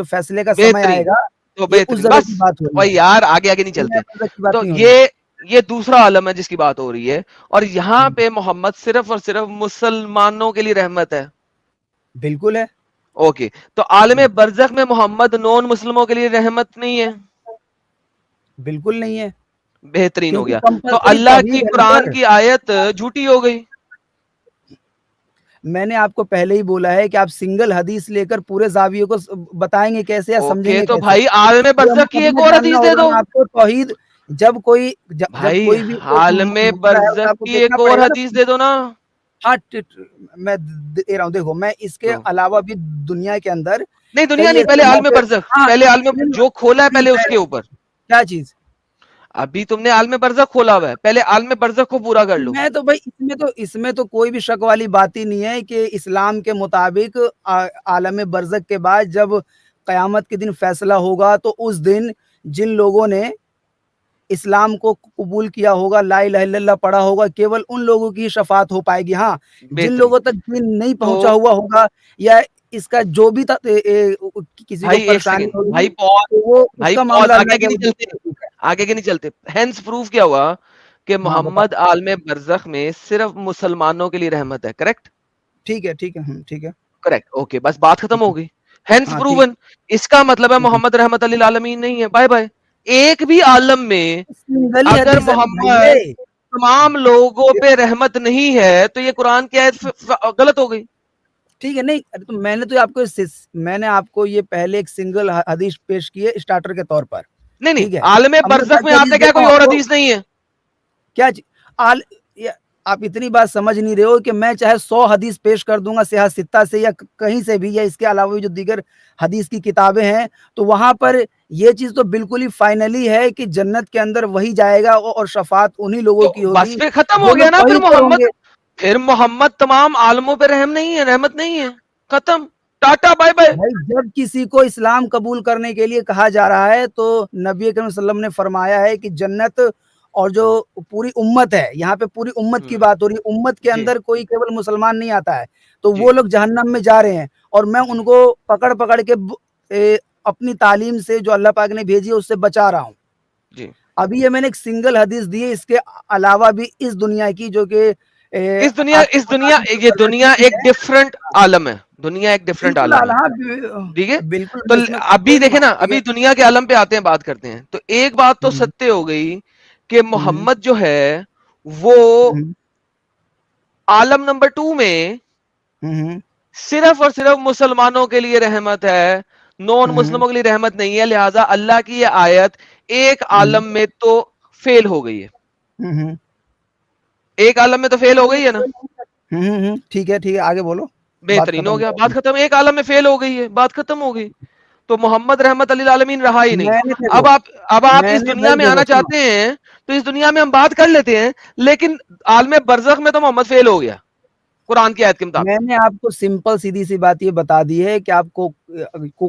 فیصلے کا سمے آئے
بہترین,
گا
تو
یہ اس
بہترین,
جگہ
بس
کی بات ہو رہی
بھائی
ہے.
یار آگے آگے نہیں چلتے.
دنیا برزخ کی بات
تو
نہیں ہو رہی.
یہ دوسرا عالم ہے جس کی بات ہو رہی ہے, اور یہاں پہ محمد صرف اور صرف مسلمانوں کے لیے رحمت ہے.
بالکل ہے.
اوکے, تو عالم برزخ میں محمد نون مسلموں کے لیے رحمت نہیں ہے؟
بالکل نہیں ہے
بہترین ہو
کیونکہ
گیا. تو
کمپلسری
اللہ کی
توحید ہے نا
قرآن
سر.
کی آیت جھوٹی ہو گئی.
میں نے آپ کو پہلے ہی بولا ہے کہ آپ سنگل حدیث لے کر پورے زاویے کو بتائیں گے کیسے یا سمجھیں
اوکے,
گے
تو
کیسے.
بھائی عالم
یہ
برزخ کی ایک
ہمیں
اور
جاننا
حدیث دے
ہوگا
دو.
نا آپ کو توحید. جب
بھائی
کوئی بھی ایک
عالم
مسئلہ ہے تو
برزخ
آپ کو
کی
دیکھنا
ایک اور
پڑے گا نا.
حدیث دے دو نا.
ہاں میں دے رہا ہوں. دیکھو میں اس کے
دو.
علاوہ بھی دنیا کے اندر
نہیں دنیا
کئی
نہیں, پہلے
ایسے
عالم
موقع.
برزخ,
ہاں
پہلے عالم جو کھولا ہے پہلے اس کے اوپر.
کیا چیز؟
ابھی تم نے عالم برزخ کھولا ہوا ہے, پہلے عالم برزخ کو پورا کر لو.
میں تو بھائی اس میں تو کوئی بھی شک والی بات ہی نہیں ہے کہ اسلام کے مطابق عالم برزخ کے بعد جب قیامت کے دن فیصلہ ہوگا تو اس دن جن لوگوں نے اسلام کو قبول کیا ہوگا, لا الہ الا اللہ پڑھا ہوگا, کیول ان لوگوں کی شفاعت ہو پائے گی. ہاں جن
بہترین.
لوگوں تک دین نہیں
تو
پہنچا ہوا ہوگا یا اس کا جو بھی کسی کو
بھائی ایک
پریشانی
سیکنڈ,
ہوگی
بھائی پاس,
تو وہ اس
بھائی
کا
پاس,
معاملہ
آگے
اللہ
کے
کے
نہیں چلتے, آگے کے نہیں چلتے. ہینس پروف کیا ہوا کہ
ہاں بتاؤ.
محمد عالم برزخ میں صرف مسلمانوں کے لیے رحمت ہے. کریکٹ؟
ٹھیک ہے ٹھیک ہے ٹھیک ہے
کریکٹ, اوکے, بس بات ختم ہو گئی. ہینس
ہاں ٹھیک.
پروون. اس کا مطلب ہے محمد رحمت للعالمین نہیں ہے. Bye bye. ایک بھی عالم میں
سنگل ہی
اگر
حدیث ہے
محمد
بھائی.
تمام لوگوں پہ رحمت نہیں ہے تو یہ قرآن کی آیت غلط ہو گئی.
ٹھیک ہے. نہیں تو میں نے آپ کو یہ پہلے ایک سنگل حدیث پیش کی ہے اسٹارٹر کے طور پر.
نہیں نہیں,
ٹھیک ہے
عالم
اب میں
برزخ میں
باقی
آپ
حدیث
نے کیا
دیتا
کوئی
ہوں
اور
آپ کو.
حدیث نہیں ہے؟
کیا آپ اتنی بات سمجھ نہیں رہے ہو کہ میں چاہے 100 حدیث پیش کر دوں گا صحیح ستہ سے یا کہیں سے بھی, یا اس کے علاوہ بھی جو دیگر حدیث کی کتابیں ہیں, تو وہاں پر یہ چیز تو بالکل ہی فائنلی ہے کہ جنت کے اندر وہی جائے گا اور شفاعت انہی لوگوں
تو
کی
بس
ہوگی
پھر ختم
جو
ہو
لوگ
گیا نا. پھر
توحید پر ہوں
محمد,
گے.
پھر محمد تمام عالموں پہ رحم نہیں ہے, رحمت نہیں ہے. ختم, ٹاٹا بائے بائے.
بھائی جب کسی کو اسلام قبول کرنے کے لیے کہا جا رہا ہے تو نبی کریم صلی اللہ علیہ وسلم نے فرمایا ہے کہ جنت اور جو پوری امت ہے، یہاں پہ پوری امت کی بات ہو رہی ہے، امت کے اندر کوئی کیول مسلمان نہیں آتا ہے، تو وہ لوگ جہنم میں جا رہے ہیں، اور میں ان کو پکڑ پکڑ کے اپنی تعلیم سے جو اللہ پاک نے بھیجی ہے اس سے بچا رہا ہوں. ابھی یہ میں نے ایک سنگل حدیث دی ہے، اس کے علاوہ بھی اس دنیا کی جو کہ
اس دنیا یہ دنیا ایک ڈفرنٹ عالم ہے، دنیا ایک ڈفرنٹ عالم ہے، ٹھیک ہے.
بالکل
تو ابھی دیکھیں نا، ابھی دنیا کے عالم پہ آتے ہیں، بات کرتے ہیں. تو ایک بات تو ستیہ ہو گئی کہ محمد جو ہے وہ عالم نمبر 2 میں صرف اور صرف مسلمانوں کے لیے رحمت ہے، نون مسلموں کے لیے رحمت نہیں ہے. لہٰذا اللہ کی یہ آیت ایک عالم میں تو فیل ہو گئی ہے، ایک عالم میں تو فیل ہو گئی ہے نا.
ٹھیک ہے ٹھیک ہے، آگے بولو.
بہترین ہو گیا، بات ختم. ایک عالم میں فیل ہو گئی ہے، بات ختم ہو گئی. تو محمد رحمت للعالمین رہا ہی نہیں. اب آپ اس دنیا میں آنا چاہتے ہیں تو اس دنیا میں ہم بات کر لیتے ہیں، لیکن عالم برزخ میں تو محمد فیل ہو گیا قرآن کی آیت کے مطابق.
میں نے آپ کو سمپل سیدھی سی بات یہ بتا دی ہے کہ آپ کو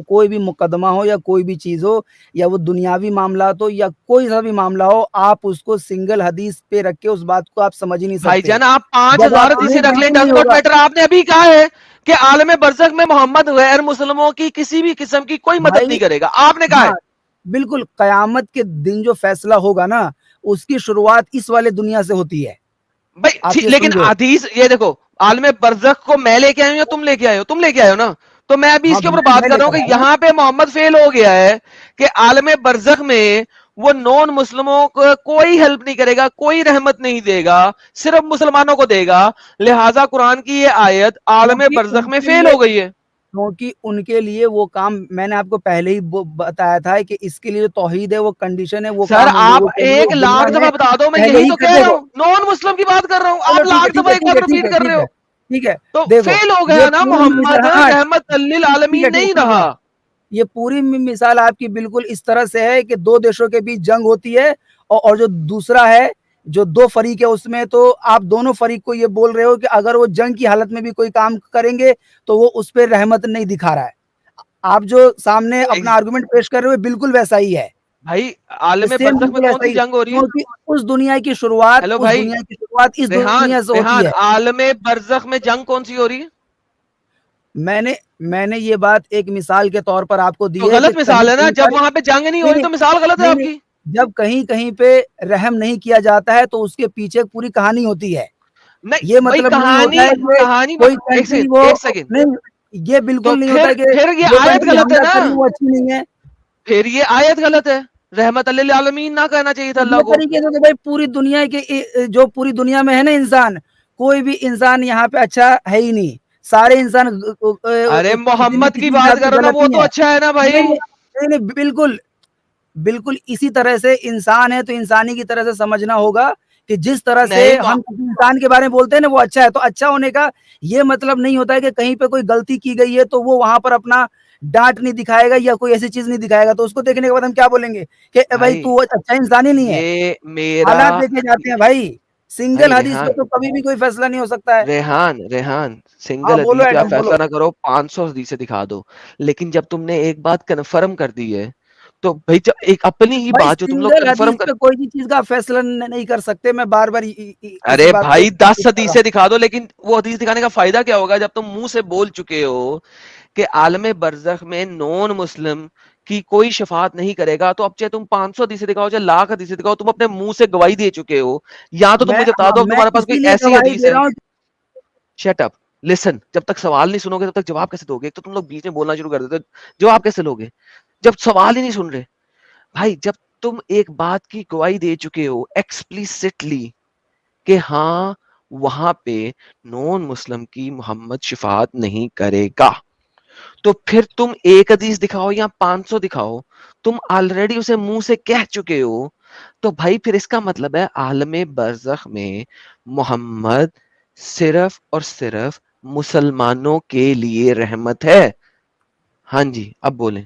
کوئی بھی مقدمہ ہو یا کوئی بھی چیز ہو، یا وہ دنیاوی معاملات ہو یا کوئی سا بھی معاملہ ہو، آپ اس کو سنگل حدیث پہ رکھ کے اس بات کو آپ سمجھ ہی نہیں سکتے.
بھائی جان آپ 5000 حدیثیں رکھ لیں، ڈز ناٹ میٹر. آپ نے ابھی کہا ہے کہ عالم برزخ میں محمد غیر مسلموں کی کسی بھی قسم کی کوئی مدد نہیں کرے گا، آپ نے کہا ہے.
بالکل، قیامت کے دن جو فیصلہ ہوگا نا، اس کی شروعات اس والے دنیا سے ہوتی ہے
بھائی. لیکن حدیث یہ دیکھو، عالم برزخ کو میں لے کے آئے ہوں یا تم لے کے آئے ہو؟ تم لے کے آئے ہو نا. تو میں ابھی اس کے اوپر بات کر رہا ہوں کہ یہاں پہ محمد فیل ہو گیا ہے کہ عالم برزخ میں وہ نون مسلموں کو کوئی ہیلپ نہیں کرے گا، کوئی رحمت نہیں دے گا، صرف مسلمانوں کو دے گا. لہٰذا قرآن کی یہ آیت عالم برزخ میں فیل ہو گئی ہے.
کیونکہ ان کے لیے وہ کام میں نے آپ کو پہلے ہی بتایا تھا کہ اس کے لیے جو توحید ہے، وہ کنڈیشن ہے، وہ
سر آپ 1,00,000 دفعہ بتا دو، میں یہی تو کہہ رہا ہوں، نون مسلم کی بات کر رہا ہوں، آپ 1,00,000 دفعہ ایک بات ریپیٹ کر رہے ہو.
ٹھیک ہے،
تو فیل ہو گیا نا، محمد رحمت للعالمین نہیں رہا.
یہ پوری مثال آپ کی بالکل اس طرح سے ہے کہ دو دیشوں کے بیچ جنگ ہوتی ہے، اور جو دوسرا ہے، جو دو فریق ہے اس میں، تو آپ دونوں فریق کو یہ بول رہے ہو کہ اگر وہ جنگ کی حالت میں بھی کوئی کام کریں گے تو وہ اس پہ رحمت نہیں دکھا رہا ہے. آپ جو سامنے اپنا آرگومنٹ پیش کر رہے ہو بالکل ویسا ہی ہے
بھائی. عالم برزخ میں کون سی جنگ ہو رہی ہے؟
اس دنیا کی شروعات
ہیلو بھائی،
اس دنیا سے ہوتی ہے.
عالم برزخ میں جنگ کون سی ہو رہی ہے؟
میں نے یہ بات ایک مثال کے طور پر آپ کو دی ہے.
غلط مثال ہے نا، جب وہاں پہ جنگ نہیں ہو رہی تو مثال غلط ہے آپ کی.
جب کہیں پہ رحم نہیں کیا جاتا ہے تو اس کے پیچھے پوری کہانی ہوتی ہے. یہ مطلب نہیں ہوتا ہے کوئی کنٹری وہ نہیں، یہ بالکل نہیں ہوتا کہ
پھر یہ آیت غلط ہے نا،
وہ اچھی نہیں ہے.
پھر یہ آیت غلط ہے. رحمت للعالمین نہ کہنا چاہیے تھا اللہ کو.
طریقے سے بھائی پوری دنیا کے جو پوری دنیا میں ہے نا انسان، کوئی بھی انسان یہاں پہ اچھا ہے ہی نہیں. سارے انسان
ارے محمد کی بات کر رہا نا، وہ تو اچھا ہے نا بھائی.
بالکل اسی طرح سے انسان ہے تو انسانی کی طرح سے سمجھنا ہوگا کہ جس طرح سے ہم انسان کے بارے میں بولتے ہیں نا وہ اچھا ہے، تو اچھا ہونے کا یہ مطلب نہیں ہوتا ہے کہ کہیں پہ کوئی غلطی کی گئی ہے تو وہ وہاں پر اپنا ڈانٹ نہیں دکھائے گا یا کوئی ایسی چیز نہیں دکھائے گا. تو اس کو دیکھنے کے بعد ہم کیا بولیں گے کہ بھائی تو اچھا انسان ہی نہیں ہے. حالات دیکھے جاتے ہیں بھائی. سنگل حدیث پہ تو کبھی بھی کوئی فیصلہ نہیں ہو سکتا ہے.
ریحان سنگل حدیث پہ آپ فیصلہ نہ کرو، 500 حدیثیں دکھا دو، لیکن جب تم نے ایک بات کنفرم کر دی ہے تو بھائی ایک اپنی ہی بات جو تم لوگ کنفرم کر،
کوئی بھی چیز کا فیصلہ نہیں کر سکتے. میں بار بار
ارے بھائی 10 حدیثیں دکھا دو، لیکن وہ حدیث دکھانے کا فائدہ کیا ہوگا جب تم منہ سے بول چکے ہو کہ عالم برزخ میں نون مسلم کی کوئی شفاعت نہیں کرے گا. تو اب چاہے تم 500 حدیثیں دکھاؤ چاہے 1,00,000 حدیثیں دکھاؤ، تم اپنے منہ سے گواہی دے چکے ہو. یا تو تم مجھے بتا دو تمہارے پاس کوئی ایسی حدیث ہے. شٹ اپ، لسن. جب تک سوال نہیں سنو گے تب تک جواب کیسے دو گے؟ تو تم لوگ بیچ میں بولنا شروع کر دیتے، جواب کیسے لو گے جب سوال ہی نہیں سن رہے؟ بھائی جب تم ایک بات کی گواہی دے چکے ہو ایکسپلیسٹلی کہ ہاں وہاں پہ نون مسلم کی محمد شفاعت نہیں کرے گا، تو پھر تم ایک حدیث دکھاؤ یا 500 دکھاؤ، تم آلریڈی اسے منہ سے کہہ چکے ہو. تو بھائی پھر اس کا مطلب ہے عالم برزخ میں محمد صرف اور صرف مسلمانوں کے لیے رحمت ہے. ہاں جی اب بولیں.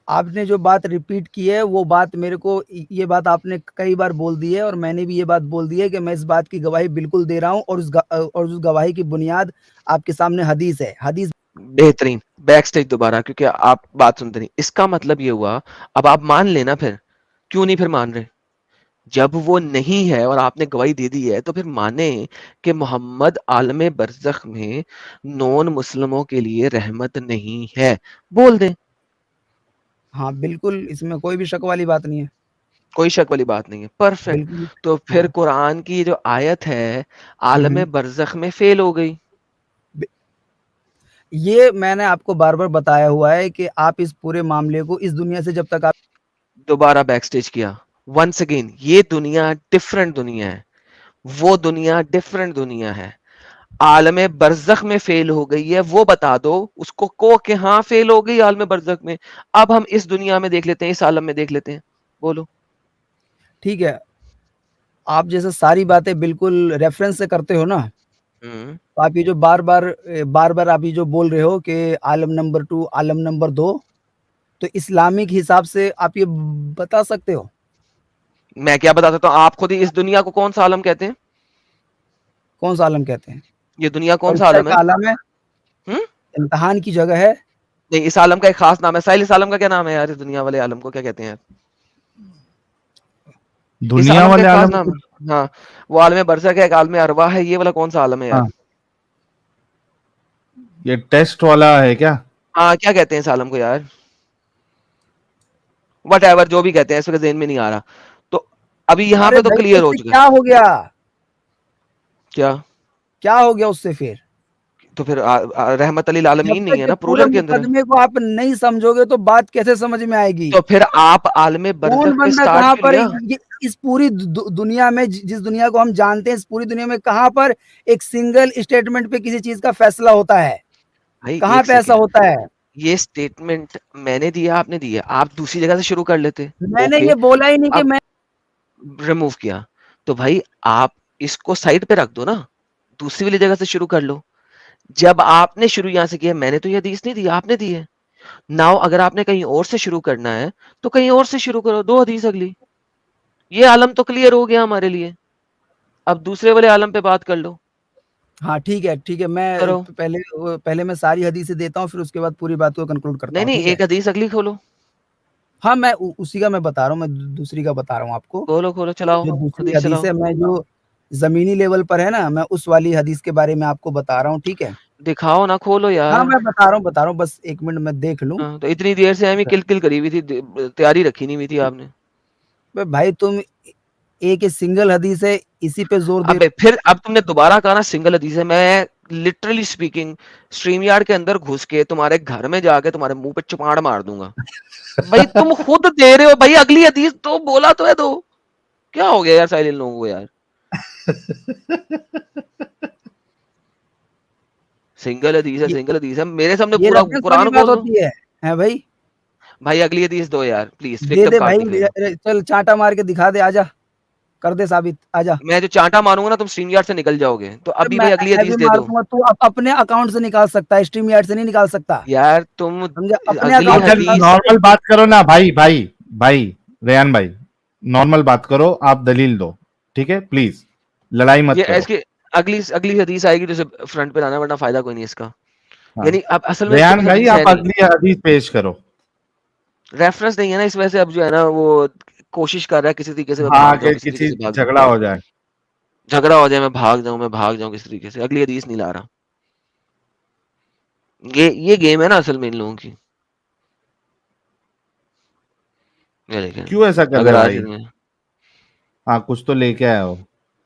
آپ نے جو بات ریپیٹ کی ہے وہ بات میرے کو، یہ بات آپ نے کئی بار بول دی ہے اور میں نے بھی یہ بات بول دی ہے کہ میں اس بات کی گواہی بالکل دے رہا ہوں، اور اس گواہی کی بنیاد آپ کے سامنے حدیث ہے. حدیث
بہترین. بیک سٹیج دوبارہ، کیونکہ آپ بات سنتے نہیں. اس کا مطلب یہ ہوا اب آپ مان لینا. پھر کیوں نہیں پھر مان رہے؟ جب وہ نہیں ہے اور آپ نے گواہی دے دی ہے تو پھر مانیں کہ محمد عالم برزخ میں نون مسلموں کے لیے رحمت نہیں ہے، بول دیں،
ہاں بالکل، اس میں کوئی بھی شک والی بات نہیں ہے،
کوئی شک والی بات نہیں ہے، پرفیکٹ.
بالکل.
تو
ہاں.
پھر قرآن کی جو آیت ہے عالم
ہوں.
برزخ میں فیل ہو گئی.
یہ میں نے آپ کو بار بار بتایا ہوا ہے کہ آپ اس پورے معاملے کو اس دنیا سے جب تک آپ
دوبارہ بیک سٹیج کیا ونس اگین، یہ دنیا ڈفرنٹ دنیا ہے، وہ دنیا ڈفرنٹ دنیا ہے. عالم برزخ میں فیل ہو گئی ہے وہ بتا دو اس کو کہ ہاں فیل ہو گئی عالم برزخ میں. اب ہم اس دنیا میں دیکھ لیتے ہیں، اس عالم میں دیکھ لیتے ہیں، بولو.
ٹھیک ہے، آپ جیسے ساری باتیں بالکل ریفرنس سے کرتے ہو نا، تو آپ یہ جو بار بار آپ یہ جو بول رہے ہو کہ عالم نمبر 2، عالم نمبر 2، تو اسلامک حساب سے آپ یہ بتا سکتے ہو؟
میں کیا بتا سکتا ہوں، آپ خود ہی اس دنیا کو کون سا عالم کہتے ہیں؟
کون سا عالم کہتے ہیں؟
یہ دنیا کون سا
پریچا
عالم ہے؟
کا عالم ہے،
ہم؟
امتحان کی جگہ ہے.
نہیں، اس عالم کا ایک خاص نام ہے. ساحل، اس عالم کا کیا نام ہے یار؟ اس دنیا والے عالم کو کیا کہتے ہیں؟ اس
دنیا
عالم کا
والے
ایک خاص
عالم.
نام ہے. ہاں، وہ عالم برزخ ہے، ایک عالم ارواح ہے، یہ والا کون سا عالم ہے یار؟
ہاں، یہ ٹیسٹ والا ہے کیا؟
ہاں، کیا کہتے ہیں اس عالم کو یار؟ وٹ ایور، جو بھی کہتے ہیں، اس وقت ذہن میں نہیں آ رہا. تو ابھی یہاں
ارے
پہ تو
بھائی
کلیئر
اس
ہو
سے
چکا
کیا
ہے.
ہو گیا؟
کیا؟
کیا ہو گیا اس سے پھر؟
تو پھر رحمت علی
جب
العالمین نہیں
تک
ہے
یہ
نا،
پورے
پلورل کے اندر ہے.
مقدمے کو آپ نہیں سمجھو گے تو بات کیسے سمجھ میں آئے گی؟
تو پھر آپ عالم
کون
برزخ پہ
بندہ
سٹارٹ
کہاں
کیوں
پر
لیا؟
اس پوری دنیا میں، جس دنیا کو ہم جانتے ہیں، اس پوری دنیا میں کہاں پر ایک سنگل اسٹیٹمنٹ پہ کسی چیز کا فیصلہ ہوتا ہے؟
بھائی
کہاں
ایک
پہ ایسا
سیکنڈ،
ہوتا ہے؟
یہ سٹیٹمنٹ میں نے دیا، آپ نے دیا، آپ دوسری جگہ سے شروع کر لیتے.
میں نے
اوکے،
یہ بولا ہی نہیں کہ
اب
میں
ریموو کیا تو بھائی آپ اس کو سائڈ پہ رکھ دو نا، دوسری والی جگہ سے شروع کر لو. جب آپ نے شروع یہاں سے کیا، میں نے تو یہ حدیث نہیں دی، آپ نے دی ہے. ناؤ اگر آپ نے کہیں اور سے شروع کرنا ہے تو کہیں اور سے شروع کرو، 2 حدیث اگلی. یہ عالم تو کلیئر ہو گیا ہمارے لیے، اب دوسرے والے عالم پہ بات کر لو.
ہاں ٹھیک ہے، ٹھیک ہے، میں
کرو.
پہلے میں ساری حدیثیں دیتا ہوں، پھر اس کے بعد پوری بات کو کنکلوڈ کرتا
نہیں
ہوں.
نہیں،
ٹھیک ہے؟
ایک حدیث اگلی کھولو.
ہاں میں اسی کا میں بتا رہا ہوں، میں دوسری کا بتا رہا ہوں آپ کو.
کھولو کھولو، چلاؤ
جو دوسری
حدیث
حدیث
چلاؤ.
ہے، میں جو زمینی لیول پر ہے نا، میں اس والی حدیث کے بارے میں آپ کو بتا رہا ہوں. ٹھیک ہے؟
دکھاؤ نا، کھولو یار.
ہاں میں بتا رہا ہوں، بس 1 منٹ میں دیکھ لوں.
ہاں، تو اتنی دیر سے ہمیں کل کل کری ہوئی تھی، تیاری رکھی نہیں ہوئی تھی آپ نے.
بھائی تم ایک سنگل حدیث ہے اسی پہ زور دے.
اب پھر اب تم نے دوبارہ کہا نا سنگل حدیث ہے. میں لٹرلی اسپیکنگ اسٹریم یارڈ کے اندر گھس کے تمہارے گھر میں جا کے تمہارے منہ پہ چپاڑ مار دوں گا. بھائی تم خود دے رہے ہو بھائی، اگلی حدیث تو بولا تو ہے. تو کیا ہو گیا یار ساحل ان لوگوں کو یار؟ سنگل حدیث ہے،
یہ
سنگل حدیث ہے، میرے سامنے
یہ
پورا
ریفرنس والی
قرآن
بات
کھول دو.
ہوتی ہے بھائی.
بھائی اگلی حدیث دو یار please,
they
victim
they
card دکھائیں.
بھائی، چل چانٹا مار کے دکھا دے، آجا کر دے ثابت، آجا.
میں جو چانٹا ماروں گا نا تم اسٹریم یارڈ سے نکل جاؤ گے. تو ابھی
میں
بھائی اگلی
بھی
حدیث دے
مار
دو
دوں گا، تو اپنے اکاؤنٹ سے نکال سکتا ہے، اسٹریم یارڈ سے نہیں نکال سکتا.
یار. تم
سمجھا؟ اپنے
اگلی
اکاؤنٹ
اچھا
سے نکال
حدیث.
سکتا
نارمل بات کرو نا بھائی ریان بھائی، نارمل بات کرو، آپ دلیل دو. ٹھیک ہے؟ پلیز لڑائی مت
یہ
کرو.
اس کی اگلی حدیث آئے گی تو فرنٹ پہ لانا، ورنہ فائدہ کوئی نہیں اس کا.
ہاں
یعنی اب اصل میں اس کے
ریان
پاس
بھائی،
حدیث ہے
آپ
نہیں،
اگلی حدیث پیش کرو.
ریفرنس نہیں ہے نا، اس وجہ سے اب جو ہے نا وہ کوشش کر رہا ہے کسی طریقے سے میں
ہاں
بھاگ جاؤں،
کہ
کسی طریقے
کسی
سے بھاگ جاؤں،
جھگڑا ہو جائے.
جھگڑا ہو جائے، میں بھاگ جاؤں کسی طریقے سے. اگلی حدیث نہیں لا رہا. یہ گیم ہے نا اصل میں ان لوگوں کی. یہ دیکھیں،
کیوں ایسا کر
اگر
رہے
آج
بھائی؟ ہاں کچھ تو لے کے آیا ہو.